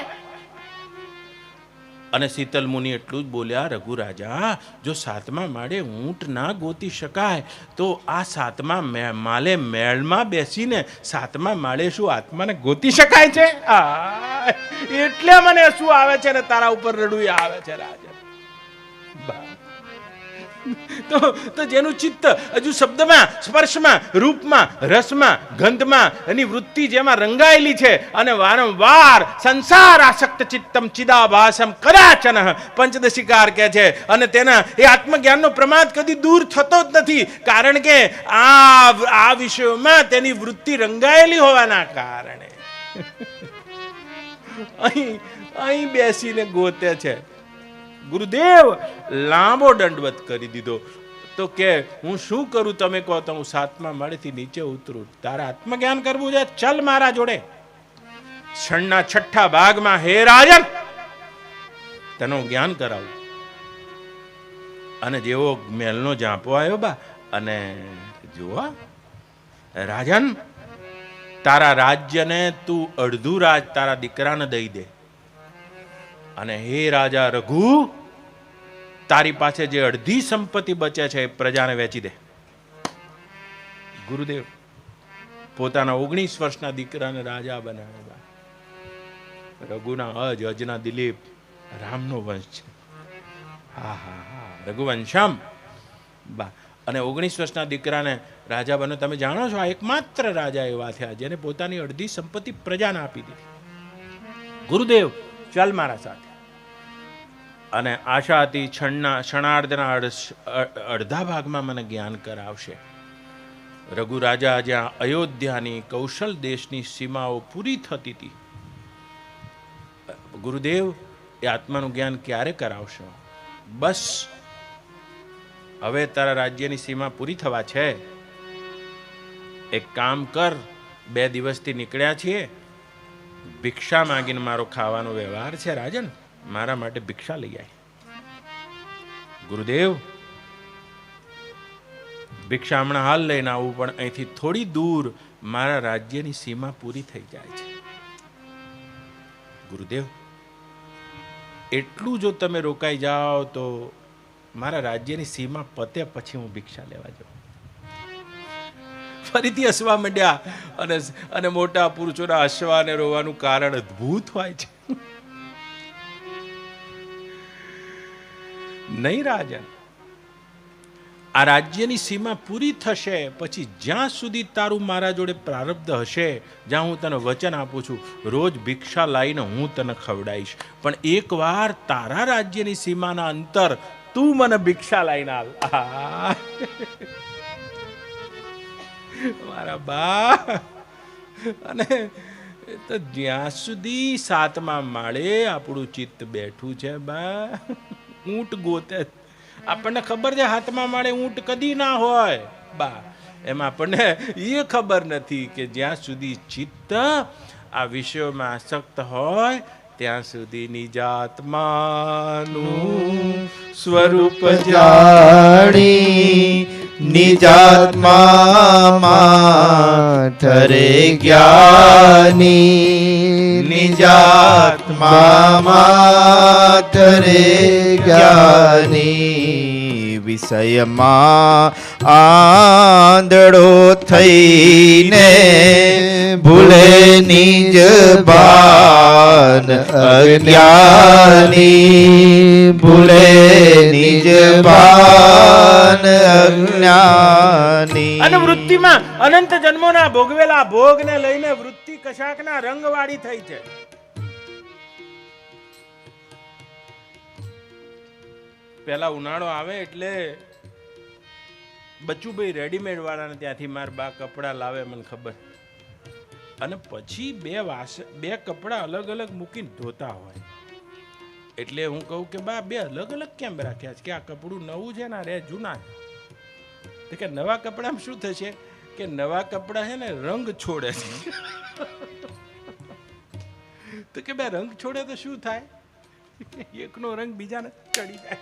અને શીતલ મુનિ એટલું જ બોલ્યા, રઘુ રાજા જો 7મા માળે ઊંટ ના ગોતી શકાય તો આ 7મા માળે મેળમાં બેસીને 7મા માળે શું આત્માને ગોતી શકાય છે? એટલે મને શું આવે છે ને તારા ઉપર રડું આવે છે રાજા. તો જેનું ચિત્ત હજુ શબ્દમાં, સ્પર્શમાં, રૂપમાં, રસમાં, ગંધમાં એની વૃત્તિ જેમાં રંગાયેલી છે અને વારંવાર સંસાર આસક્ત ચિત્તમ ચિદાભાસમ કદાચન પંચદશીકાર કહે છે. અને તેના એ આત્મજ્ઞાનનો પ્રમાદ કદી દૂર થતો જ નથી, કારણ કે આ વિષયોમાં તેની વૃત્તિ રંગાયેલી હોવાના કારણે અહીં બેસીને ગોતે છે. ગુરુદેવ લાંબો દંડવત કરી દીધો. તો કે હું શું કરું તમે કહો તો હું 7મા માળેથી નીચે ઉતરું. તારા આત્મજ્ઞાન કરવું છે? ચલ મારા જોડે. ક્ષણના 6ઠા ભાગમાં હે રાજન તેનું જ્ઞાન કરાવું. અને જેવો મહેલનો ઝાંપો આવ્યો બા અને જુઓ રાજન તારા રાજ્યને તું અડધું રાજ તારા દીકરાને દઈ દે અને હે રાજા રઘુ તારી પાસે જે અડધી સંપત્તિ બચે છે એ પ્રજાને વેચી દે. ગુરુદેવ પોતાના 19 વર્ષના દીકરાને રાજા બનાવ્યા. રઘુના અજના દિલીપ રામનો વંશ છે. હા હા હા રઘુવંશમ બા. અને 19 વર્ષના દીકરાને રાજા બનો. તમે જાણો છો આ એકમાત્ર રાજા એવા થયા જેને પોતાની અડધી સંપત્તિ પ્રજાને આપી દીધી. ગુરુદેવ ચાલ મારા સાથે. અને આશા હતી ક્ષણાર્ધના અડધા ભાગમાં મને જ્ઞાન કરાવશે. રઘુ રાજા જ્યાં અયોધ્યાની કૌશલ દેશની સીમાઓ પૂરી થતી હતી, ગુરુદેવ એ આત્માનું જ્ઞાન ક્યારે કરાવશો? બસ હવે તારા રાજ્યની સીમા પૂરી થવા છે. એક કામ કર, 2 દિવસથી નીકળ્યા છીએ, ભિક્ષા માંગીને મારો ખાવાનો વ્યવહાર છે રાજન, મારા માટે ભિક્ષા લઈ આય. ગુરુદેવ, ભિક્ષા હમણાં હાલ લઈને આવું, પણ અહીંથી થોડી દૂર મારા રાજ્યની સીમા પૂરી થઈ જાય છે. ગુરુદેવ, એટલું જો તમે રોકાઈ જાઓ તો મારા રાજ્યની સીમા પતે પછી હું ભિક્ષા લેવા જાઉં. ફરીથી હસવા માંડ્યા. અને મોટા પુરુષોના હસવા અને રોવાનું કારણ અદ્ભુત હોય છે. નહીં રાજન, આ રાજ્યની સીમા પૂરી થશે પછી જ્યાં સુધી તારું મારા જોડે પ્રારબ્ધ હશે, જ્યાં હું તને વચન આપું છું, રોજ ભિક્ષા લાવીને હું તને ખવડાવીશ. પણ એકવાર તારા રાજ્યની સીમાના અંતર તું મને ભિક્ષા લાવીને આવ. મારા બા. અને તો જ્યાં સુધી 7મા માળે આપણું ચિત્ત બેઠું છે બા, ઊંટ ગોતે. આપણને ખબર છે 7મા માળે ઊંટ કદી ના હોય બા, એમાં આપણને એ ખબર નથી કે જ્યાં સુધી ચિત્ત આ વિષયોમાં આસક્ત હોય ત્યાં સુધી નિજાત્માનું સ્વરૂપ જાણી નિજાત્મામાં ઠરે જ્ઞાની, નિજાત્મામાં ઠરે જ્ઞાની. વિષયમાં આંધળો થઈને ભૂલે નિજ ભાન અજ્ઞાની, ભૂલે નિજ ભાન અજ્ઞાની. અને વૃત્તિમાં અનંત જન્મોના ભોગવેલા ભોગને લઈને વૃત્તિ કશાકના રંગવાળી થઈ છે. પેલા ઉનાળો આવે એટલે બચ્ચુભાઈ રેડીમેડ વાળાને ત્યાંથી માર બા કપડા લાવે, મને ખબર. અને પછી બે કપડા અલગ અલગ મૂકીને ધોતા હોય. એટલે હું કહું કે બા 2 અલગ અલગ કેમ રાખ્યા છે? કે આ કપડું નવું છે ને રે જૂના છે. તો કે નવા કપડામાં શું થશે? કે નવા કપડા છે ને રંગ છોડે છે. તો કે બે રંગ છોડે તો શું થાય? એકનો રંગ બીજાને ચડી જાય.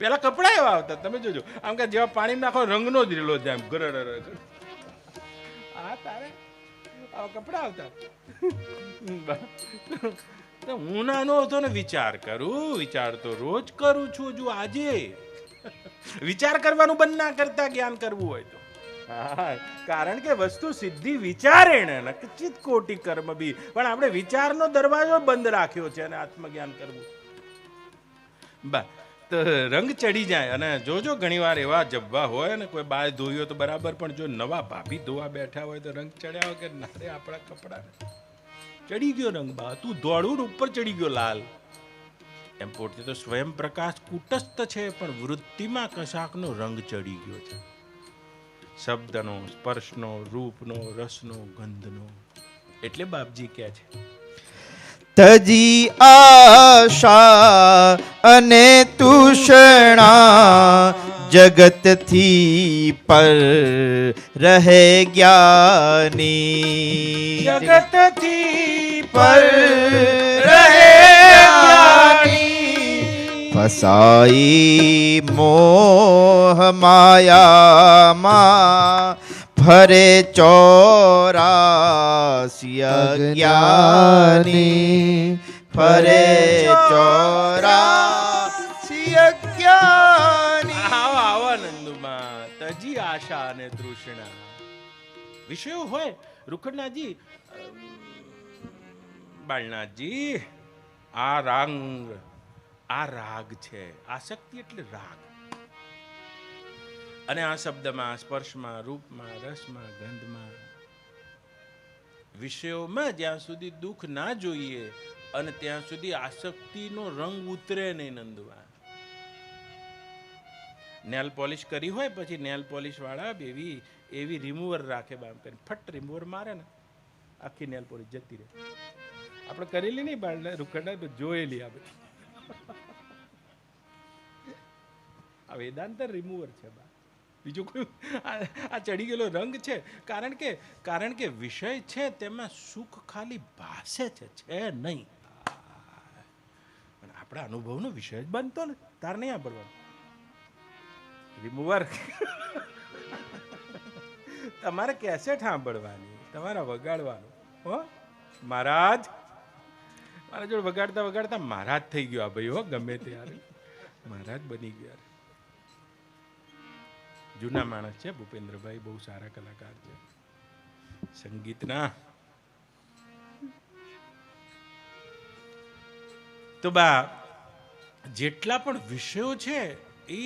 પેલા કપડા એવા આવતા, તમે જોજો, આમ કે જેવા પાણી નાખો રંગનો જ રેલો જાય, આ તારે આવા કપડા આવતા. હું નાનો હતો ને વિચાર તો રોજ કરું છું. જો આજે વિચાર કરવાનું બંધ ના કરતા જ્ઞાન કરવું હોય તો. કારણ કે વસ્તુ સિદ્ધિ વિચારેણ નકચિત કોટી કર્મ બી, પણ આપણે વિચારનો દરવાજો બંધ રાખ્યો છે અને આત્મજ્ઞાન કરવું. બા તો રંગ ચડી જાય. અને જોજો ઘણી વાર એવા જબ્બા હોય ને કોઈ બાય ધોયો તો બરાબર, પણ જો નવા ભાભી ધોવા બેઠા હોય તો રંગ ચડ્યા હોય કે ના રે આપણા કપડા ચડી ગયો રંગ. બા તું દોડું ઉપર ચડી ગયો લાલ. એમ પોતે તો સ્વયં પ્રકાશ કુટસ્થ છે, પણ વૃત્તિમાં કશાકનો રંગ ચડી ગયો છે. શબ્દનો, સ્પર્શનો, રૂપનો, રસનો, ગંધનો. એટલે બાપજી કહે છે તજી આશા અને તૃષ્ણા જગતથી પર રહે જ્ઞાની, જગતથી પર રહે જ્ઞાની. ફસાઈ મોહ માયામાં ફરે 84 અજ્ઞાની, ફરે 84 અજ્ઞાની. આવો નંદુમાં તજી આશા અને તૃષ્ણા વિષયો હોય. રૂખડનાથજી, બાળનાથજી, આ રાગ છે. આસક્તિ એટલે રાગ. અને આ શબ્દમાં, સ્પર્શમાં, રૂપમાં, રસમાં, ગંધમાં, વિષયોમાં જ્યાં સુધી દુઃખ ના જોઈએ અને ત્યાં સુધી આસક્તિનો રંગ ઉતરે નહીં. નંદવા નેલ પોલિશ કરી હોય પછી નેલ પોલિશ વાળા એવી રિમૂવર રાખે, બામ કરીને ફટ રિમૂવર મારે ને આખી નેલ પોલિશ જતી રહે. આપણે કરેલી નહીં બાળ રૂખડા તો જોયેલી આ બધી. આ વેદાંત રિમૂવર છે બા, બીજું કોઈ આ ચડી ગયેલો રંગ છે. કારણ કે વિષય છે તેમાં સુખ ખાલી ભાસે છે નહીં. પણ આપણા અનુભવનો વિષય જ બનતો ને, તાર નહીં સાંભળવાનું. રિમૂવર તમારે કેસેટ સાંભળવાની, તમારે વગાડવાનું. હો મહારાજ, મારા જોડે વગાડતા વગાડતા મહારાજ થઈ ગયો આ ભાઈ. હો ગમે ત્યારે મહારાજ બની ગયા. જૂના માણસ છે ભૂપેન્દ્રભાઈ, બહુ સારા કલાકાર છે સંગીતના. તો બા જેટલા પણ વિષયો છે એ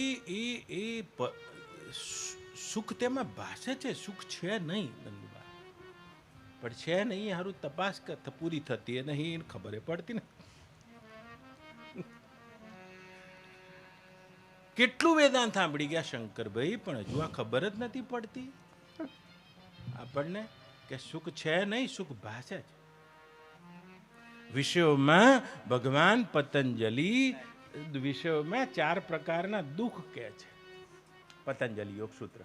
સુખ તેમાં ભાષે છે, સુખ છે નહીં નંદુબા. પણ છે નહીં સારું તપાસ પૂરી થતી નહીં, ખબર પડતી ને. કેટલું વેદાંત સાંભળી ગયા શંકરભાઈ, પણ હજુ આ ખબર જ નથી પડતી આપણને કે સુખ છે નહીં, સુખ ભાષે છે. વિષયોમાં ભગવાન પતંજલિ વિષયોમાં 4 પ્રકારના દુઃખ કહે છે, પતંજલિ યોગ સૂત્ર.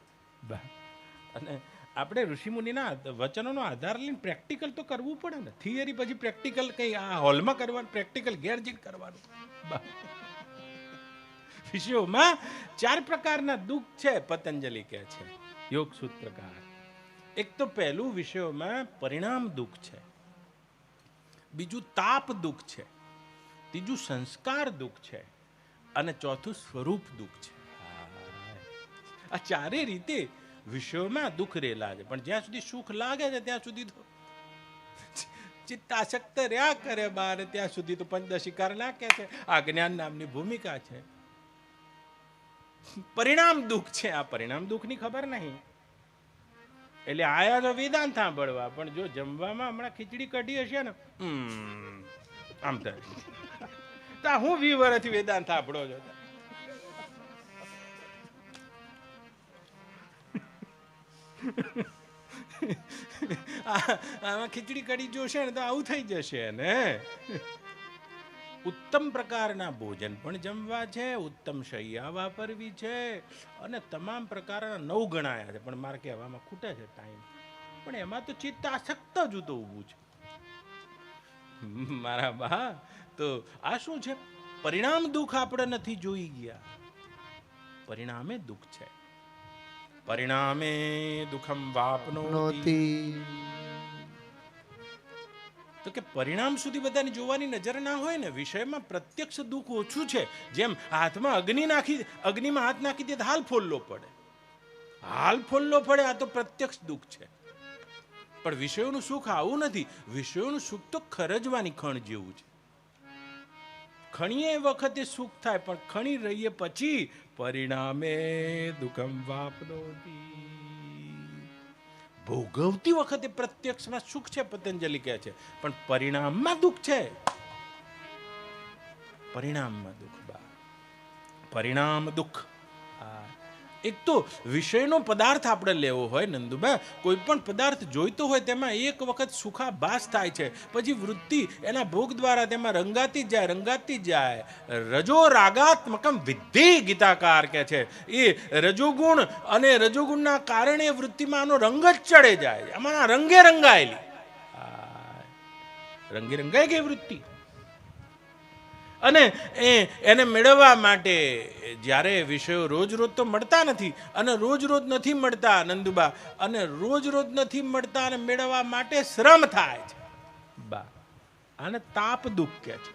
અને આપણે ઋષિમુનિના વચનોનો આધાર લઈને પ્રેક્ટિકલ તો કરવું પડે ને. થિયરી પછી પ્રેક્ટિકલ કઈ આ હોલમાં કરવાનું, પ્રેક્ટિકલ ઘેર જઈને કરવાનું. વિષયોમાં 4 પ્રકારના દુઃખ છે પતંજલિ કહે છે યોગ સૂત્રકાર. એક તો પહેલું વિષયોમાં પરિણામ દુઃખ છે, બીજું તાપ દુઃખ છે, ત્રીજું સંસ્કાર દુઃખ છે, અને ચોથું સ્વરૂપ દુઃખ છે. આ 4 રીતે વિષયોમાં દુઃખ રેલા છે. પણ જ્યાં સુધી સુખ લાગે છે ત્યાં સુધી તો ચિત્તાશક્ત રહ્યા કરે બાર, ત્યાં સુધી તો પંચદશિકાર નાખે છે. આ જ્ઞાન નામની ભૂમિકા છે. પરિણામ દુઃખ છે. આ પરિણામ દુઃખની ખબર નહીં, એટલે આયા તો વેદાંત સાંભળવા, પણ જો જમવામાં હમણાં ખીચડી કઢી હશે ને આમ થાય તો હું 20 વર્ષથી વેદાંત સાંભળો છો. આમાં ખીચડી કઢી જોશે ને તો આવું થઈ જશે ને. ઉત્તમ પ્રકારના ભોજન પણ જમવા છે, ઉત્તમ શૈયા વાપરવી છે, અને તમામ પ્રકારના 9 ગણાયા છે. પણ મારે કહેવામાં ખૂટે છે ટાઈમ. પણ એમાં તો ચિત્ત આસક્ત જ તો ઊભું છે મારા બા. તો આ શું છે? પરિણામ દુઃખ આપણે નથી જોઈ ગયા. પરિણામે દુઃખ છે. પરિણામે દુઃખમ વાપનોતિ. તો કે પરિણામ સુધી બધાની જોવાની નજર ના હોય ને. વિષયમાં પ્રત્યક્ષ દુઃખ ઓછું છે. જેમ હાથમાં અગ્નિમાં હાથ નાખી દે તો હાલ ફોલ્લો પડે, હાલ ફોલ્લો પડે. આ તો પ્રત્યક્ષ દુઃખ છે. પણ વિષયોનું સુખ આવું નથી. વિષયોનું સુખ તો ખરજવાની ખણ જેવું છે. ખણીએ વખતે સુખ થાય, પણ ખણી રહીએ પછી પરિણામે દુઃખમ વાપનોતિ. ભોગવતી વખતે પ્રત્યક્ષમાં સુખ છે પતંજલિ કહે છે, પણ પરિણામમાં દુઃખ છે. પરિણામમાં દુઃખ બા, પરિણામ દુઃખ. એક તો વિષયનો પદાર્થ આપણે લેવો હોય નંદુબા, કોઈ પણ પદાર્થ જોઈતો હોય તેમાં એક વખત સુખાભાસ થાય છે, પછી વૃત્તિ એના ભોગ દ્વારા તેમાં રંગાતી જાય. રજો રાગાત્મકમ વિદ્ધિ ગીતાકાર કહે છે. એ રજોગુણ અને રજોગુણના કારણે વૃત્તિમાં આનો રંગ જ ચડે જાય. આમાં રંગે રંગાઈ ગઈ વૃત્તિ. અને એને મેળવવા માટે જ્યારે વિષયો રોજ તો મળતા નથી, અને રોજ નથી મળતા નંદુબા, અને રોજ નથી મળતા અને મેળવવા માટે શ્રમ થાય છે બા. આને તાપ દુઃખ કહે છે.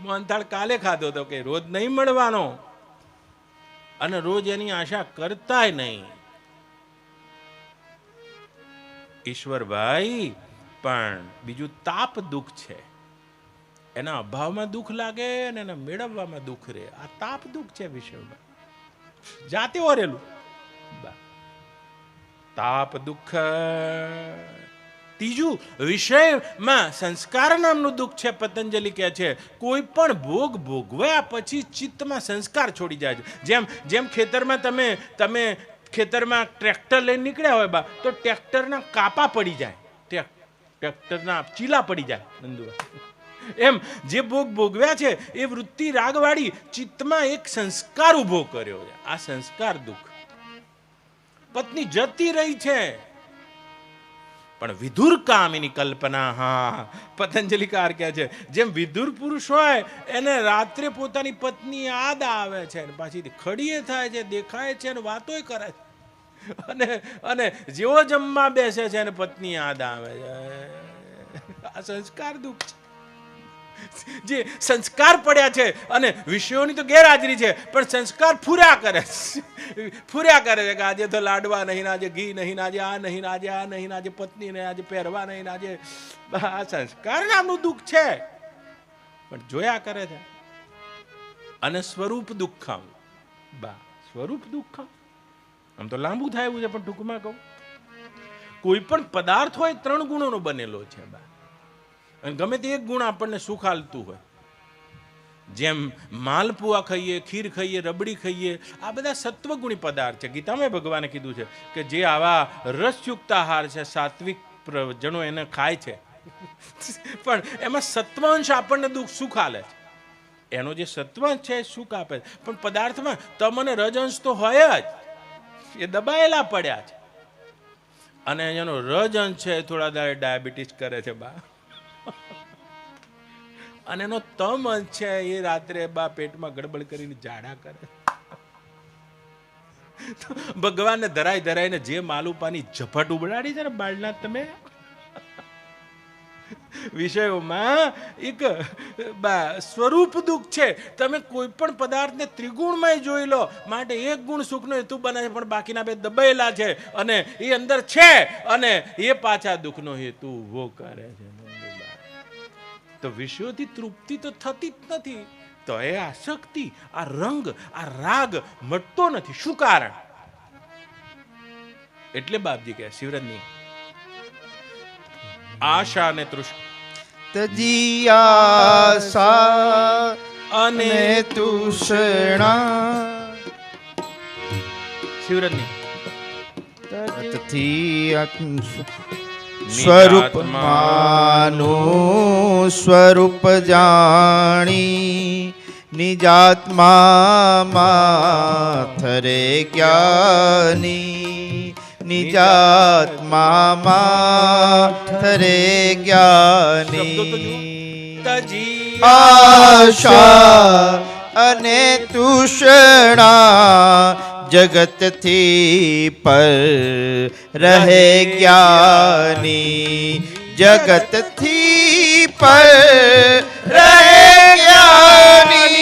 મોહનથાળ કાલે ખાધો હતો કે રોજ નહીં મળવાનો, અને રોજ એની આશા કરતાય નહીં. ઈશ્વરભાઈ, પણ બીજું તાપ દુઃખ છે. એના અભાવમાં દુઃખ લાગે અને એના મેળવવામાં દુઃખ રહે. આ તાપ દુઃખ છે વિષયમાં. જાતે ઓરેલું તાપ દુઃખ. ત્રીજું વિષયમાં સંસ્કાર નામનું દુઃખ છે. પતંજલિ કહે છે કોઈ પણ ભોગ ભોગવ્યા પછી ચિત્તમાં સંસ્કાર છોડી જાય છે. જેમ ખેતરમાં તમે ખેતરમાં ટ્રેક્ટર લઈને નીકળ્યા હોય બા, તો ટ્રેક્ટરના કાપા પડી જાય, ટ્રેક્ટરના ચીલા પડી જાય નંદુભાઈ. એમ જે ભોગ ભોગવ્યા છે એ વૃત્તિ રાગવાળી ચિત્તમાં એક સંસ્કાર ઊભો કર્યો છે. આ સંસ્કાર દુઃખ. પત્ની જતી રહી છે પણ વિધુર કામિની કલ્પના. હા, પતંજલિકાર કહે છે જેમ વિધુર પુરુષ હોય એને રાત્રે પોતાની પત્ની યાદ આવે છે, પાછી ખડીએ થાય છે, દેખાય છે અને વાતોય કરે છે. અને જેવો જમવા બેસે છે અને પત્ની યાદ આવે છે. આ સંસ્કાર દુઃખ છે. જે સંસ્કાર પડ્યા છે અને વિષયોની તો ગેરહાજરી છે પણ સંસ્કાર ફૂર્યા કરે છે કે આજે તો લાડવા નહીં, આજે ઘી નહીં, આજે આ નહીં, આજે આ નહીં, આજે પત્ની નહીં, આજે પહેરવા નહીં, આજે આ સંસ્કાર નામનું દુઃખ છે પણ જોયા કરે છે. અને સ્વરૂપ દુઃખમ. સ્વરૂપ દુઃખમ આમ તો લાંબુ થાય એવું છે પણ ટૂંકમાં કહું, કોઈ પણ પદાર્થ હોય 3 ગુણોનો બનેલો છે બા. અને ગમે તે એક ગુણ આપણને સુખ આલતું હોય. જેમ માલપુઆ ખાઈએ, ખીર ખાઈએ, રબડી ખાઈએ, આ બધા સત્વગુણી પદાર્થ છે. ગીતામાં ભગવાને કીધું છે કે જે આવા રસયુક્ત આહાર છે, સાત્વિક જણો એને ખાય છે પણ એમાં સત્વાંશ આપણને સુખ આલે છે. એનો જે સત્વાંશ છે એ સુખ આપે છે પણ પદાર્થમાં તમ અને રજઅંશ તો હોય જ, એ દબાયેલા પડ્યા છે. અને એનો રજઅંશ છે થોડા દાડે ડાયાબિટીસ કરે છે બા, અને એનો તમ અંશ છે એ રાત્રે બા પેટમાં ગડબડ કરીને જાડા કરે. ભગવાનને ધરાઈને જે માલુપાની ઝપટ ઉબડાડી છે ને બાળના તમે વિષયોમાં એક સ્વરૂપ દુઃખ છે. તમે કોઈ પણ પદાર્થને ત્રિગુણમય જોઈ લો, માટે એક ગુણ સુખનો હેતુ બને છે પણ બાકીના 2 દબાયેલા છે અને એ અંદર છે અને એ પાછા દુઃખનો હેતુ ઉભો કરે છે. તો વિષયોથી તૃપ્તિ તો થતી જ નથી, તો એ આસક્તિ, આ રંગ, આ રાગ મટતો નથી. શું કારણ? એટલે બાપજી કહે શિવરજની આશા અને તજી આશા અને તૃષ્ણા. શિવરજની સ્વરૂપમાનું સ્વરૂપ જાણી નિજાત્મા થરે જ્ઞાની. નિજાત્મા થરે જ્ઞાની. આશા અને તૃષ્ણા જગતથી પર રહે જ્ઞાની. જગતથી પર રહે જ્ઞાની.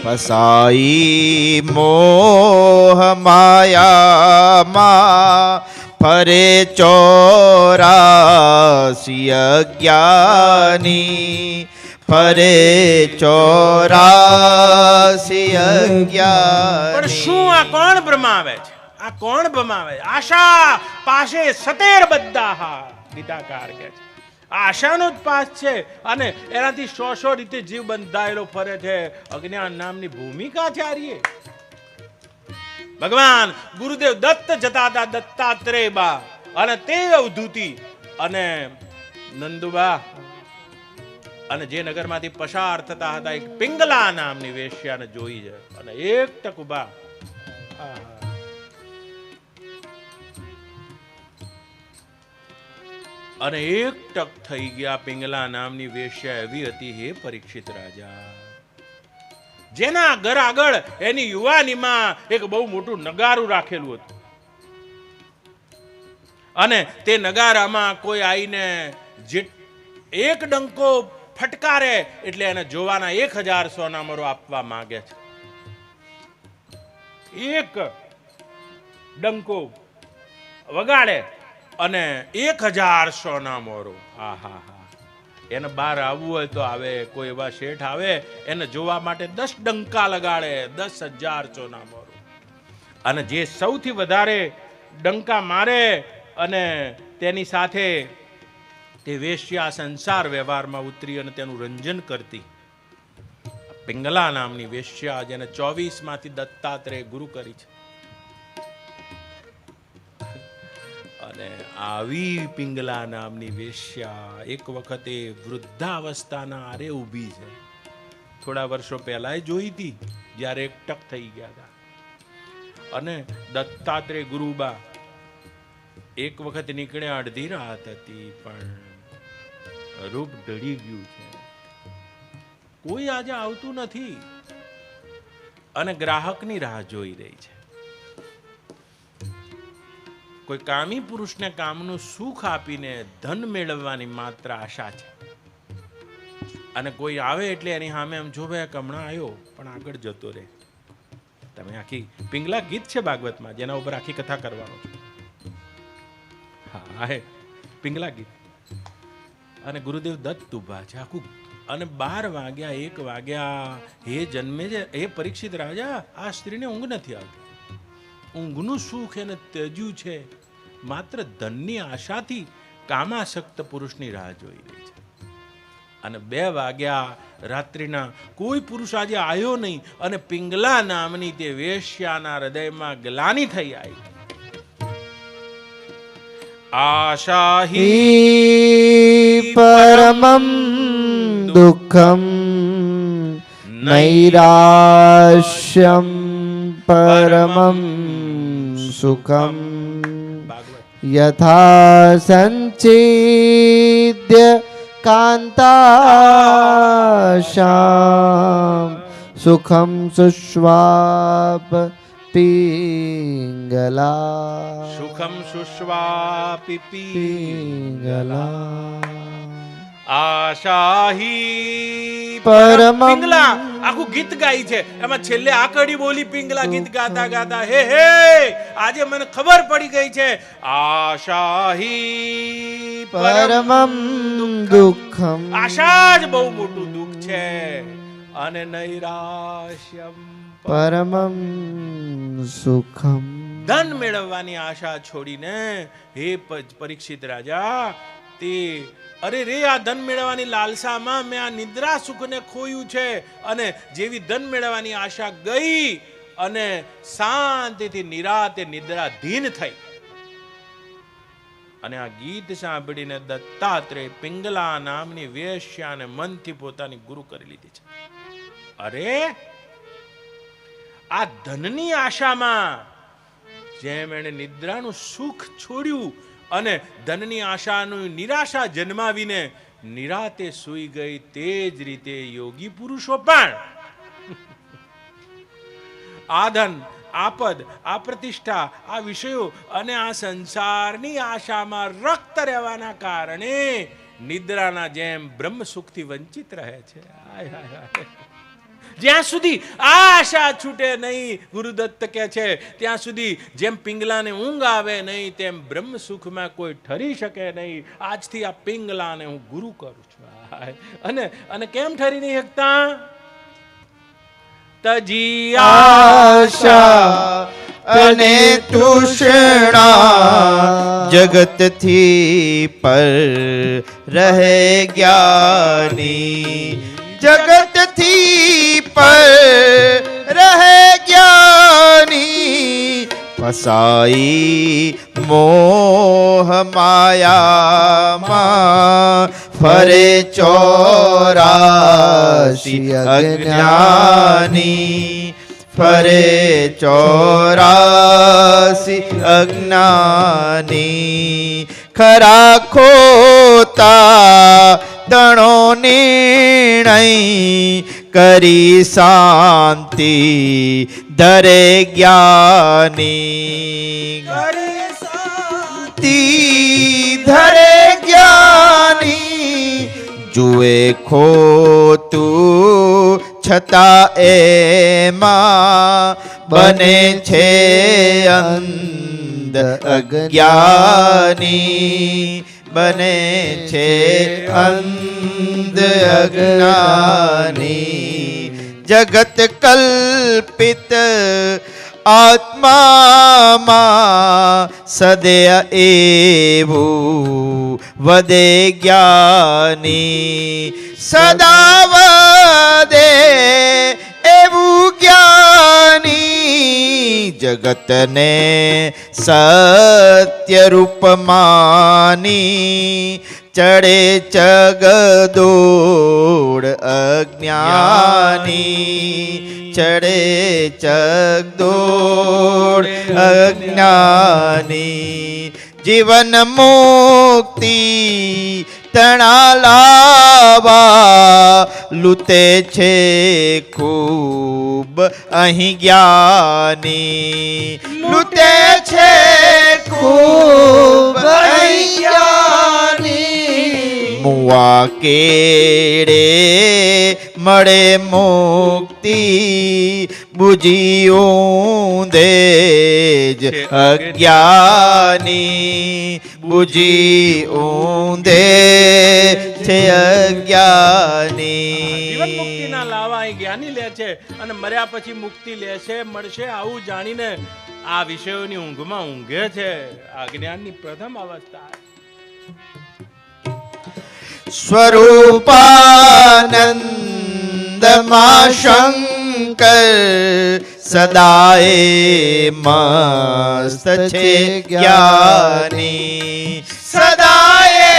ફસાઈ મોહ માયામાં ફરે 84 અજ્ઞાની. ફરે 84 અજ્ઞાની. પણ શું આ કોણ ભ્રમાવે છે? આ કોણ ભ્રમાવે છે? આશા પાસે 17 બધા. ગીતાકાર કહે છે આશાનો જ પાસ છે અને એનાથી 100 રીતે જીવ બંધાયેલો ફરે છે. અજ્ઞાન નામની ભૂમિકા છે. આર્ય ભગવાન ગુરુદેવ દત્ત જતા હતા, દત્તાત્રેય બા, અને તે અવધૂતિ અને નંદુબા અને જે નગરમાંથી પસાર થતા હતા એક પિંગલા નામની વેશ્યાને જોઈ છે અને એક ટક ઉભા. અને એક ટક થઈ ગયા. પિંગલા નામની વેશ્યા એવી હતી, હે પરીક્ષિત રાજા, જેના ઘર આગળ એની યુવાનીમાં એક બહુ મોટું નગારું રાખેલું હતું અને તે નગારામાં કોઈ આવીને એક ડંકો ફટકારે એટલે એને જોવાના 1000 સોનામરો આપવા માંગે છે. એક ડંકો વગાડે અને 1000 સોનામરો. એને બહાર આવવું હોય તો આવે. કોઈ એવા શેઠ આવે એને જોવા માટે 10 ડંકા લગાડે, 10,000 સોનામરો. અને જે સૌથી વધારે ડંકા મારે અને તેની સાથે તે વેશ્યા સંસાર વ્યવહારમાં ઉતરી અને તેનું રંજન કરતી પિંગલા નામની વેશ્યા, જેને 24 માંથી દત્તાત્રેય ગુરુ કરી છે. અને આવી પિંગલા નામની વેશ્યા એક વખતે વૃદ્ધાવસ્થાના આરે ઊભી છે. થોડા વર્ષો પહેલા જોઈ હતી જ્યારે એકટક થઈ ગયા હતા. અને દત્તાત્રેય ગુરુબા એક વખત નીકળ્યા, અડધી રાત હતી, પણ રૂપ ઢળી ગયું છે. કોઈ આજે આવતું નથી અને ગ્રાહકની રાહ જોઈ રહી છે. કોઈ કામી પુરુષને કામનું સુખ આપીને ધન મેળવવાની માત્ર આશા છે. અને કોઈ આવે એટલે એની સામે એમ જો ભાઈ હમણાં આવ્યો પણ આગળ જતો રહે. તમે આખી પિંગલા ગીત છે ભાગવતમાં, જેના ઉપર આખી કથા કરવાનો છે. હા, પિંગલા ગીત. અને ગુરુદેવ દત્ત ઉભા છે આખું. અને 12 વાગ્યા 1 વાગ્યા હે જન્મે છે, હે પરીક્ષિત રાજા, આ સ્ત્રીને ઊંઘ નથી આવતી. ઊંઘનું સુખ એને ત્યજ્યું છે, માત્ર ધનની આશાથી કામાસક્ત પુરુષની રાહ જોઈ રહી છે. અને 2 વાગ્યા રાત્રિના કોઈ પુરુષ આજે આવ્યો નહીં. અને પિંગલા નામની તે વેશ્યાના હૃદયમાં ગ્લાનિ થઈ આવી. આશાહી પરમં દુઃખમ નૈરાશ્યમ પરમં સુખમ યથા સંચિદ્ય કાંતાશામ સુખમ સુષ્વાપ પિંગલા સુખમ સુષ્વાપી પિંગલા આશાહી પરમં. પિંગલા આખું ગીત ગાય છે. એમાં છેલ્લે આ કડી બોલી પિંગલા ગીત ગાતા ગાતા હે હે આજે મને ખબર પડી ગઈ છે. આશાહી પરમં દુઃખમ. આશા જ બહુ મોટું દુઃખ છે. અને નૈરાશ્યમ પરમં સુખમ. ધન મેળવવાની આશા છોડીને હે પરીક્ષિત રાજા, તે અરે રે આ ધન મેળવવાની લાલસામાં મેં આ નિદ્રા સુખને ખોયું છે. અને જેવી ધન મેળવવાની આશા ગઈ અને શાંતિથી નિરાતે નિદ્રાધીન થઈ. અને આ ગીત સાંભળીને દત્તાત્રેય પિંગલા નામની વેશ્યાને મનથી પોતાની ગુરુ કરી લીધી છે. અરે આ ધનની આશામાં જેમ એણે નિદ્રાનું સુખ છોડ્યું અને ધનની આશાનું નિરાશા જન્માવીને નિરાતે સૂઈ ગઈ, તે જ રીતે યોગી પુરુષો પણ આ ધન, આ પદ, આ પ્રતિષ્ઠા, આ વિષયો અને આ સંસારની આશામાં રક્ત રહેવાના કારણે નિદ્રાના જેમ બ્રહ્મ સુખથી વંચિત રહે છે. જ્યાં સુધી આ આશા છૂટે નહીં, ગુરુદત્ત કહે છે, ત્યાં સુધી જેમ પિંગલાને ઊંઘ આવે નહીં તેમ બ્રહ્મ સુખમાં કોઈ ઠરી શકે નહીં. આજથી આ પિંગલાને હું ગુરુ કરું છું. અને કેમ ઠરી નહીં શકતા? તજી આશા અને તૃષ્ણા જગતથી પર રહે જ્ઞાની. જગતથી પર રહે જ્ઞાની. ફસાઈ મોહ માયામાં ફરે 84 અજ્ઞાની. ફરે 84 અજ્ઞાની. ખરા ખોતા તણો નિર્ણય કરી શાંતિ ધરે જ્ઞાની. કરી શાંતિ ધરે જ્ઞાની. જુએ ખોતું છતાં એમાં બને છે અંધ અજ્ઞાની. બને છે અંધ અજ્ઞાની. જગત કલ્પિત આત્મામાં સદય એવું વદે જ્ઞાની. સદા વદે એવું જ્ઞાની. જગતને સત્ય રૂપ માની ચડે ચગદોડ અજ્ઞાની ચડે ચગદોડ અજ્ઞાની જીવન મુક્તિ તણા લાવા લૂતે છે ખૂબ અહીં જ્ઞાની લૂતે છે ખૂબ અહીં જ્ઞાની મુવા કેડે મળે મુક્તિ બુજી ઊંધે જ અજ્ઞાની બુજી ઊંધે છે અજ્ઞાની. જીવન મુક્તિના લાવા એ જ્ઞાની લે છે અને મર્યા પછી મુક્તિ લેશે મળશે આવું જાણીને આ વિષયોની ઊંઘમાં ઊંઘે છે. આ જ્ઞાનની પ્રથમ અવસ્થા. સ્વરૂપાનંદમાં શંકર સદાય મસ્ત છે જ્ઞાની સદાય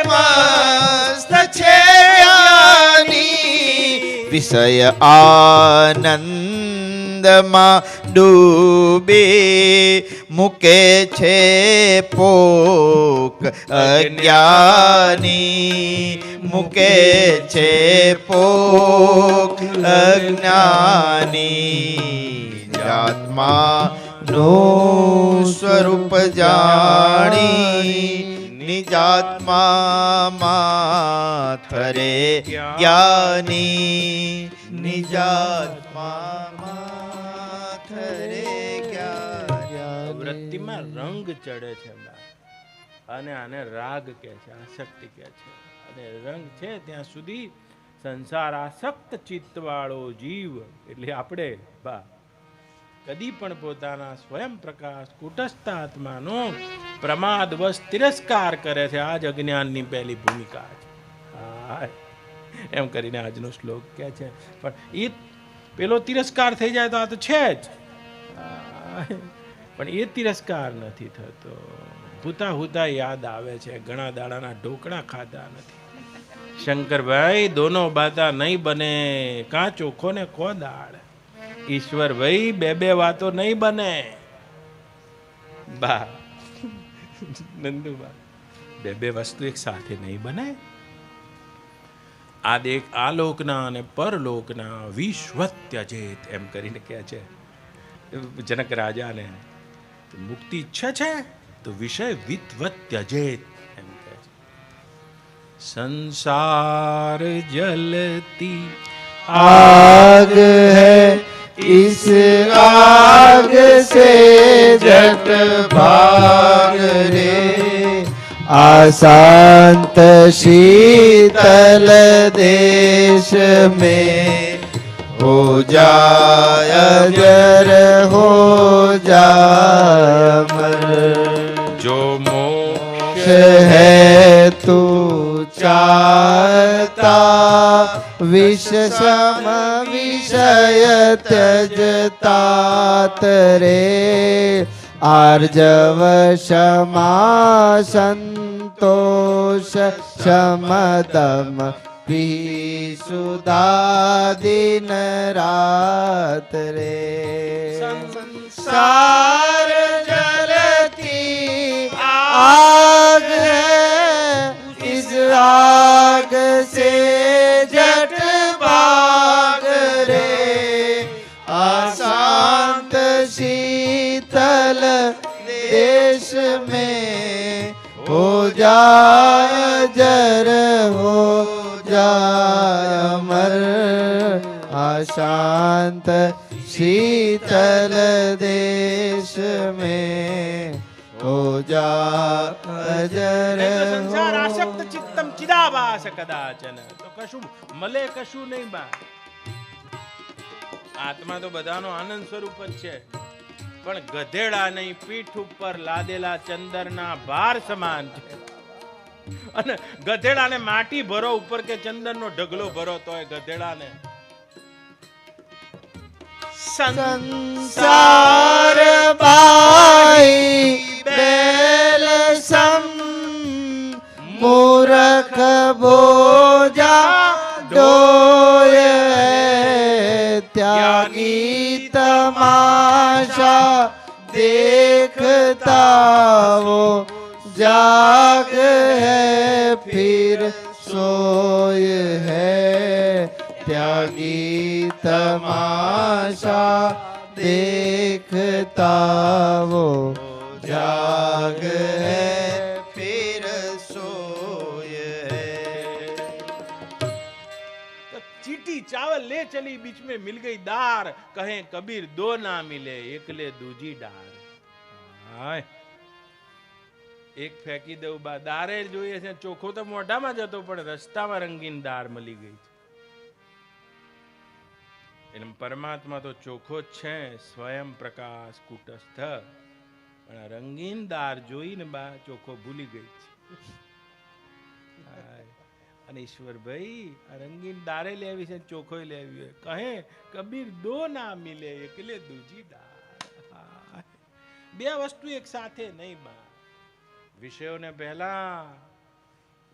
મસ્ત છે જ્ઞાની વિષય આનંદમાં ડૂબે મૂકે છે પોક અજ્ઞાની મૂકે છે પોક અજ્ઞાની આત્મા નું સ્વરૂપ જાણી નિજાત્મા થરે જ્ઞાની નિજાત્મા થરે જ્ઞાની. વૃત્તિમાં રંગ ચડે છે અને આને રાગ કહે છે, આસક્તિ કહે છે. અને રંગ છે ત્યાં સુધી સંસાર આસક્ત ચિત્તવાળો જીવ એટલે આપણે કદી પણ પોતાના સ્વયં પ્રકાશ કુટસ્થ આત્માનો પ્રમાદવશ તિરસ્કાર કરે છે. આ જ અજ્ઞાનની પહેલી ભૂમિકા છે. એમ કરીને આજનો શ્લોક કહે છે. પણ એ પેલો તિરસ્કાર થઈ જાય તો આ તો છે જ, પણ એ તિરસ્કાર નથી થતો. હુતા હુતા યાદ આવે છે ઘણા દાડાના ઢોકળા ખાધા નથી. શંકરભાઈ દોનો બાતા નહીં બને, કાં ચોખ્ખો ને કો દાળ. ઈશ્વર ભાઈ બે વાતો નહીં બને. બા નંદુબા બે વસ્તુ એક સાથે નહીં બને. આ દેખ આલોકના અને પરલોકના વિશ્વત્યજેત એમ કરીને કહે છે જનક રાજાને. મુક્તિ ઈચ્છે છે તો વિષય વિત્વત્યજેત એમ કહે છે. સંસાર જલતી आग है इस आग से जट भाग रे आशांत शीतल देश में हो जाय अजर हो जाय अमर जो मोक्ष है तू चाहता विष सम विषय त्यजतात रे आर्जव क्षमा संतोष समदम सुधा दिन रात रे संसार जलती आग है इस आग से जट भाग रे अशांत शीतल देश में हो जाए जर हो जाए अमर अशांत शीतल देश में हो जाए जर સંસાર આસક્ત ચિત્તમ ચિદાભાસ કદાચન. તો કશું મળે કશું નહીં બા. આત્મા તો બધાનો આનંદ સ્વરૂપ જ છે, પણ ગધેડા નહીં પીઠ ઉપર લાદેલા ચંદરના ભાર સમાન છે. અને ગધેડાને માટી ભરો ઉપર કે ચંદનનો ઢગલો ભરો તોય ગધેડાને સંસાર બાઈ બેલ સમ મૂર્ખ બોજા ડોય ત્યાગી તમાશા देखता वो जाग है फिर सोय है त्यागी तमाशा देखता वो जाग है फिर सोय है। चीटी चावल ले चली बीच में मिल गई दार कहे कबीर दो ना मिले एकले दूजी डार હાય એક ફેંકી દઉં બા દારે જોઈએ છે ચોખ્ખો તો મોઢામાં જતો પણ રસ્તામાં રંગીન દાર મળી ગઈ છે એટલે પરમાત્મા તો ચોખ્ખો જ છે સ્વયં પ્રકાશ કુટસ્થ પણ આ રંગીન દાર જોઈને બા ચોખ્ખો ભૂલી ગઈ છે અને ઈશ્વરભાઈ આ રંગીન દારે લેવી છે ચોખ્ખો લેવી કહે કબીર દો ના મિલે એકલે દૂજી દાર બે વસ્તુ એક સાથે નહીં બા વિષયોને પહેલા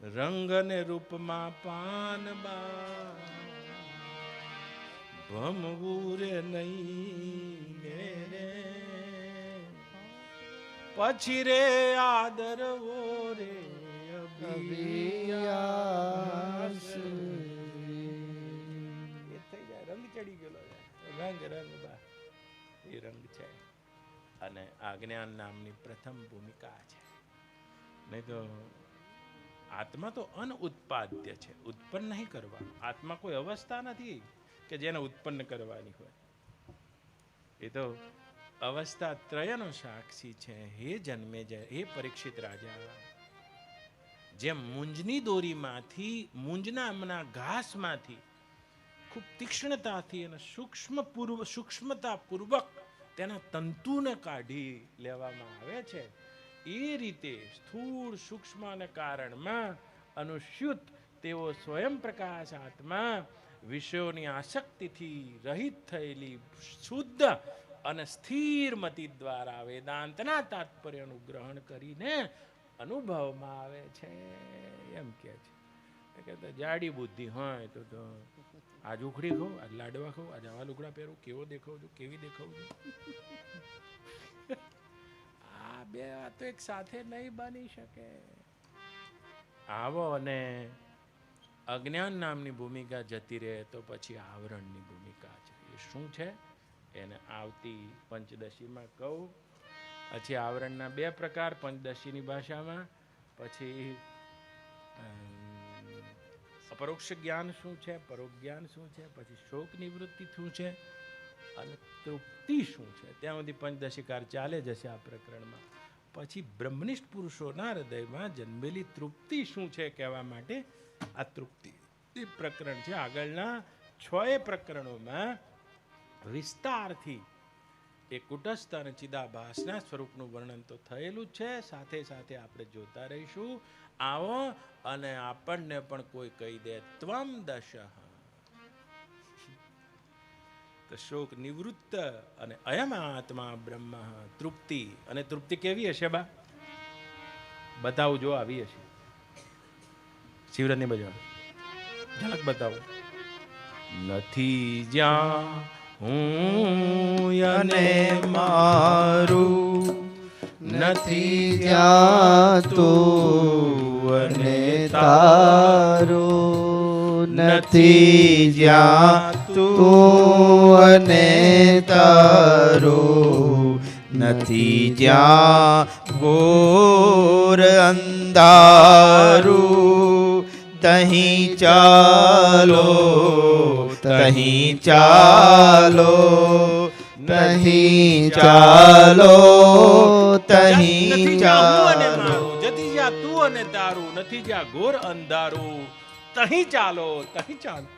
રંગ અને રૂપમાં પાન બા ભમવું રે નહીં રે પછી રે આદરવો રે અભિયાસ એ થઈ જાય રંગ ચડી ગયેલો રંગ રંગ બા એ રંગ છે અને આ જ્ઞાન નામની પ્રથમ ભૂમિકા છે નહીં તો આત્મા તો અનઉત્પાદ્ય છે ઉત્પન્ન નહીં કરવાનું આત્મા કોઈ અવસ્થા નથી કે જેને ઉત્પન્ન કરવાની હોય એ તો અવસ્થા ત્રયનો સાક્ષી છે હે જન્મે જય હે પરીક્ષિત રાજા જેમ મૂંજની દોરીમાંથી મૂંજના ઘાસમાંથી ખૂબ તીક્ષ્ણતાથી અને સૂક્ષ્મતા પૂર્વક તેના તંતુને કાઢી લેવામાં આવે છે એ રીતે સ્થૂળ સૂક્ષ્મ અને કારણમાં અનુસ્યુત તેઓ સ્વયં પ્રકાશ આત્મા વિષયોની આસક્તિથી રહિત થયેલી શુદ્ધ અને સ્થિર મતિ દ્વારા વેદાંતના તાત્પર્યનું ગ્રહણ કરીને અનુભવમાં આવે છે એમ કે છે જાડી બુદ્ધિ હોય તો આજ ઉખડી ખાઉં આજ લાડવા ખાઉં આજ આવા લુગડા પહેરું કેવો દેખાવ છું કેવી દેખાવ છું આ બે વાતો એક સાથે નહીં બની શકે આવો અને અજ્ઞાન નામની ભૂમિકા જતી રહે તો પછી આવરણની ભૂમિકા છે એ શું છે એને આવતી પંચદશીમાં કહું પછી આવરણના બે પ્રકાર પંચદશીની ભાષામાં પછી અપરોક્ષ જ્ઞાન શું છે પરોક્ષ જ્ઞાન શું છે પછી શોક નિવૃત્તિ શું છે અને તૃપ્તિ શું છે ત્યાં સુધી પંચદશીકાર ચાલે જશે આ પ્રકરણમાં પછી બ્રહ્મનિષ્ઠ પુરુષોના હૃદયમાં જન્મેલી તૃપ્તિ શું છે કહેવા માટે આ તૃપ્તિ પ્રકરણ છે આગળના 6 પ્રકરણોમાં વિસ્તારથી એ કુટસ્થ અને ચિદાભાસના સ્વરૂપનું વર્ણન તો થયેલું જ છે સાથે સાથે આપણે જોતા રહીશું આવો અને આપણને પણ કોઈ કહી દે ત્વમ દશ તો શોક નિવૃત્ત અને અયમ આત્મા બ્રહ્મ તૃપ્તિ અને તૃપ્તિ કેવી હશે બા બતાવજો આવી હશે શિવરજની બજાવ ઝલક બતાવો નથી જ્યાં હું અને મારું નથી જ્યાં તું અને તારું નથી જ્યાં તું અને તારું નથી જ્યાં ઘોર અંધારું તહીં ચાલો તહીં ચાલો તહીં ચાલો તહીં ચાલો જતી જ્યાં તું અને તારું નથી જ્યાં ઘોર અંધારું તહીં ચાલો તહીં ચાલો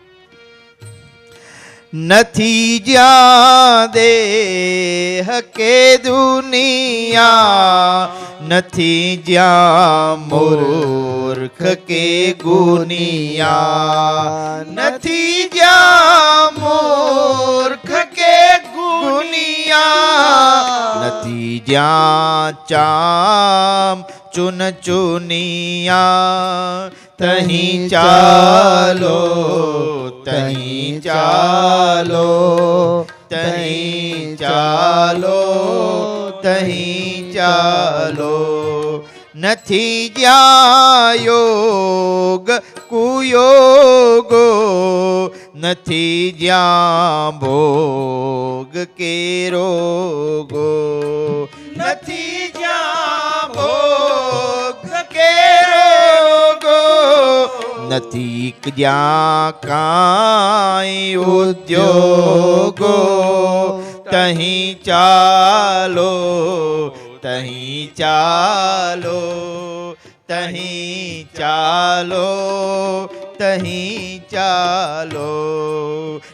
નથી જ્યાં દેહ કે દુનિયા નથી જ્યાં મૂર્ખ કે ગુનિયા નથી જ્યાં મૂર્ખ કે નથી જ્યાં ચામ ચુન ચુનિયા તહીં ચાલો તહીં ચાલો તહીં ચાલો તહીં ચાલો નથી જ્યાં યોગ કુયોગો નથી જ્યાં ભોગ કે રોગો નથી જ્યાં ભોગ કે રોગો નથી જ્યાં કાંઈ ઉદ્યોગો તહીં ચાલો તહીં ચાલો તહીં ચાલો તહીં ચાલો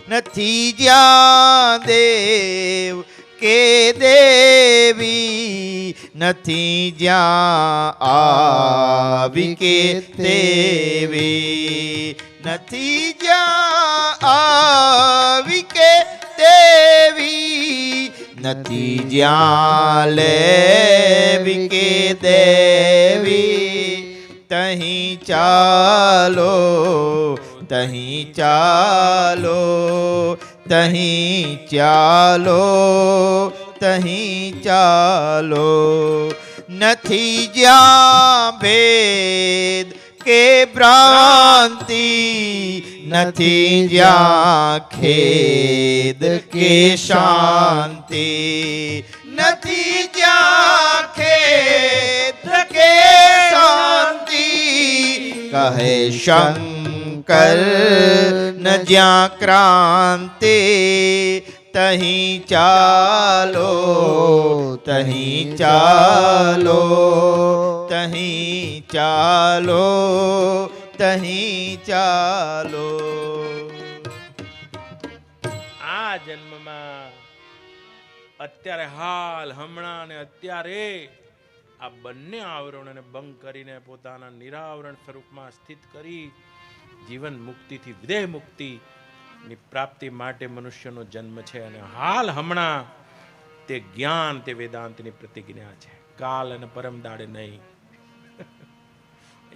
નથી જ્યાં દેવ કે દેવી નથી જ્યાં આવી કે દેવી નથી જ્યાં આવી કે દેવી નથી જ્યાં લેવી કે દેવી તહીં ચાલો તહીં ચાલો તહીં ચાલો તહીં ચાલો નથી જ્યાં ભેદ કે ભ્રાંતિ નથી જ્યાં ખેદ કે શાંતિ નથી જ્યાં ખેદ કે શાંતિ કહે શંકર ન જ્યાં ક્રાંતિ તહીં ચાલો તહીં ચાલો તહીં ચાલો તહીં ચાલો આ જન્મમાં અત્યારે હાલ હમણાં ને અત્યારે આ બંને આવરણોને ભંગ કરીને પોતાના નિરાવરણ સ્વરૂપમાં સ્થિત કરી જીવન મુક્તિથી વિદેહ મુક્તિની પ્રાપ્તિ માટે મનુષ્યનો જન્મ છે અને હાલ હમણાં તે જ્ઞાન તે વેદાંતની પ્રતિજ્ઞા છે કાલ અને પરમ દાડે નહીં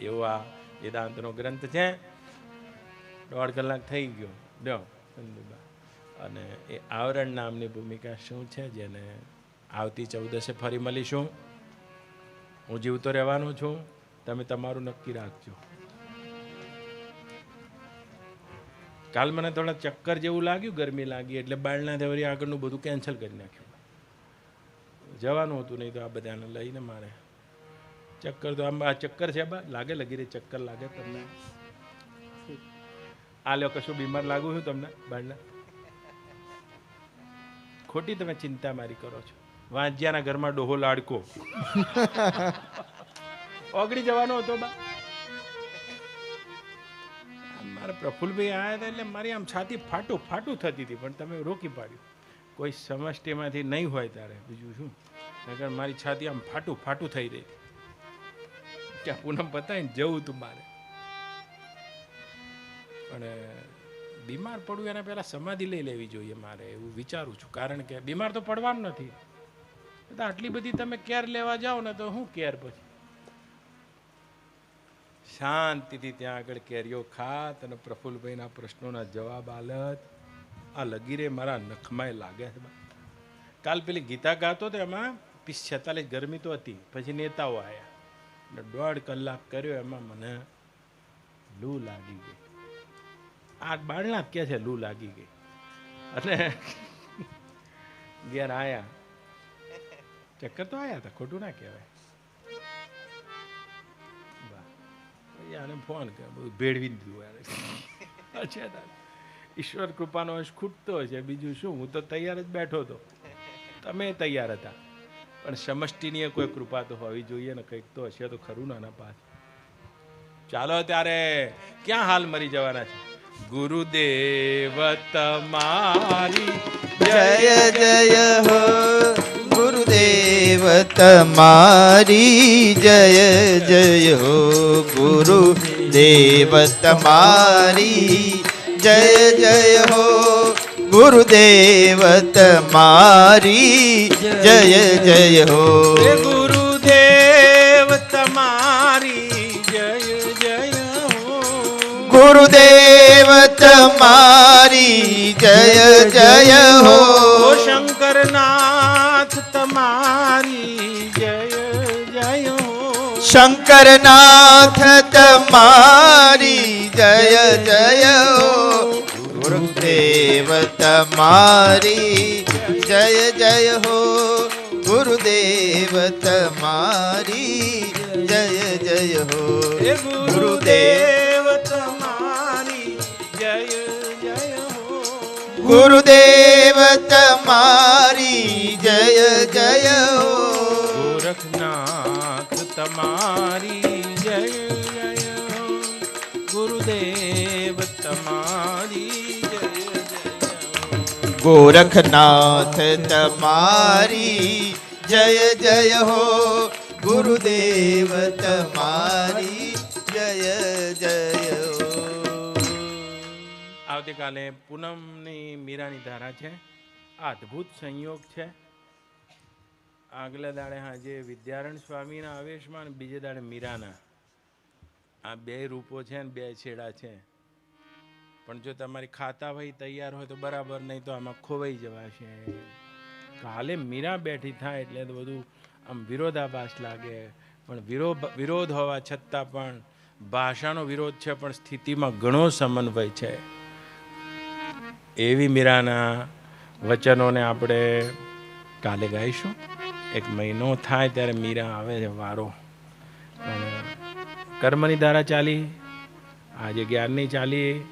એવો આ વેદાંતનો ગ્રંથ છે 1.5 કલાક થઈ ગયો લ્યો ચંદુબા અને એ આવરણ નામની ભૂમિકા શું છે જેને આવતી 14 ફરી મળીશું હું જીવતો રહેવાનો છું તમે તમારું નક્કી રાખજો કાલ મને થોડા ચક્કર જેવું લાગ્યું ગરમી લાગી એટલે બાળના દેવરી આગળનું બધું કેન્સલ કરી નાખ્યું જવાનું હતું નહીં તો આ બધાને લઈને મારે ચક્કર તો આમ આ ચક્કર છે બા લાગે લગી રહી ચક્કર લાગે તમને આ લ્યો કશું બીમાર લાગુ છું તમને બાળના ખોટી તમે ચિંતા મારી કરો છો વાંજ્યાના ઘરમાં ડોહો લાડકો ઓગળી જવાનો હતો બા મારા પ્રફુલભાઈ આવ્યા હતા એટલે મારી આમ છાતી ફાટું ફાટું થતી હતી પણ તમે રોકી પાડ્યું કોઈ સમષ્ટિમાંથી નહીં હોય ત્યારે બીજું શું નકર મારી છાતી આમ ફાટું ફાટું થઈ રહી ત્યાં પૂનમ પતાવીને જવું તું મારે પણ બીમાર પડવું એના પહેલા સમાધિ લઈ લેવી જોઈએ મારે એવું વિચારું છું કારણ કે બીમાર તો પડવાનું નથી તો આટલી બધી તમે કેર લેવા જાઓ ને તો શું કેર પછી શાંતિથી ત્યાં આગળ કેરીઓ ખાત અને પ્રફુલભાઈના પ્રશ્નોના જવાબ આલત આ લગીરે મારા નખમાં લાગે છે કાલ પેલી ગીતા ગાતો તો એમાં 46 ગરમી તો હતી પછી નેતાઓ આવ્યા અને 1.5 કલાક કર્યો એમાં મને લૂ લાગી ગઈ આ બાળના કે છે લૂ લાગી ગઈ અને ઘેર આયા ચક્કર તો આયા હતા ખોટું ના કહેવાય આને ફોન કર બધું ભેળવી દીધું અચ્છા ઈશ્વર કૃપાનો અંશ ખૂટતો હશે બીજું શું હું તો તૈયાર જ બેઠો હતો તમે તૈયાર હતા પણ સમષ્ટિની કોઈ કૃપા તો હોવી જોઈએ ને કંઈક તો હશે તો ખરું નાના પાસ ચાલો ત્યારે ક્યાં હાલ મરી જવાના છે ગુરુદેવ તમારી જય જય હો ગુરુદેવ તમારી જય જય હો ગુરુદેવ તમારી જય જય હો ગુરુદેવ તમારી જય જય હો. હે ગુરુદેવ તમારી જય જય હો. ગુરુદેવ તમારી જય જય હો. ઓ શંકરનાથ તમારી જય જય હો. શંકરનાથ તમારી જય જય હો. ગુરુદેવ તમારી જય જય હો. ગુરુદેવ તમારી જય જય હો. હે ગુરુદેવ તમારી જય જય હો. ગુરુદેવ તમારી જય જય હો. ગોરખનાથ તમારી જય જય હો. ગુરુદેવ તમારી જય જય હો. ગોરખનાથ તમારી જય જય હો. ગુરુદેવ તમારી જય જય હો. આવતીકાલે પૂનમની મીરાની ધારા છે. આ અદ્ભુત સંયોગ છે. આગલા દાડે હાજે વિદ્યારણ સ્વામીના આવેશમાં અને બીજે દાડે મીરાના. આ બે રૂપો છે ને બે છેડા છે. પણ જો તમારી ખાતા ભાઈ તૈયાર હોય તો બરાબર, નહીં તો આમાં ખોવાઈ જવાશે. કાલે મીરા બેઠી થાય એટલે તો બધું આમ વિરોધાભાસ લાગે. પણ વિરોધ હોવા છતાં પણ ભાષાનો વિરોધ છે, પણ સ્થિતિમાં ઘણો સમન્વય છે. એવી મીરાના વચનોને આપણે કાલે ગાઈશું. એક મહિનો થાય ત્યારે મીરા આવે છે વારો. પણ કર્મની ધારા ચાલી, આજે જ્ઞાનની ચાલી,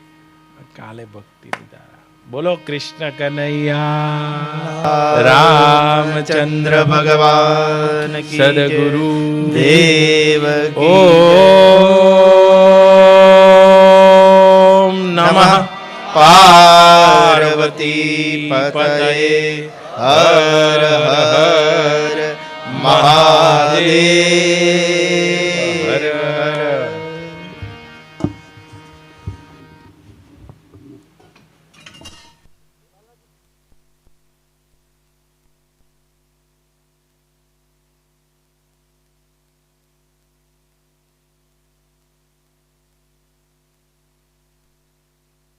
કાલે ભક્તિની ધારા. બોલો કૃષ્ણ કનૈયા રામચંદ્ર ભગવાન કી જય. સદગુરુ દેવ કી ઓમ નમઃ પાર્વતી પતયે હર હર મહાદેવ.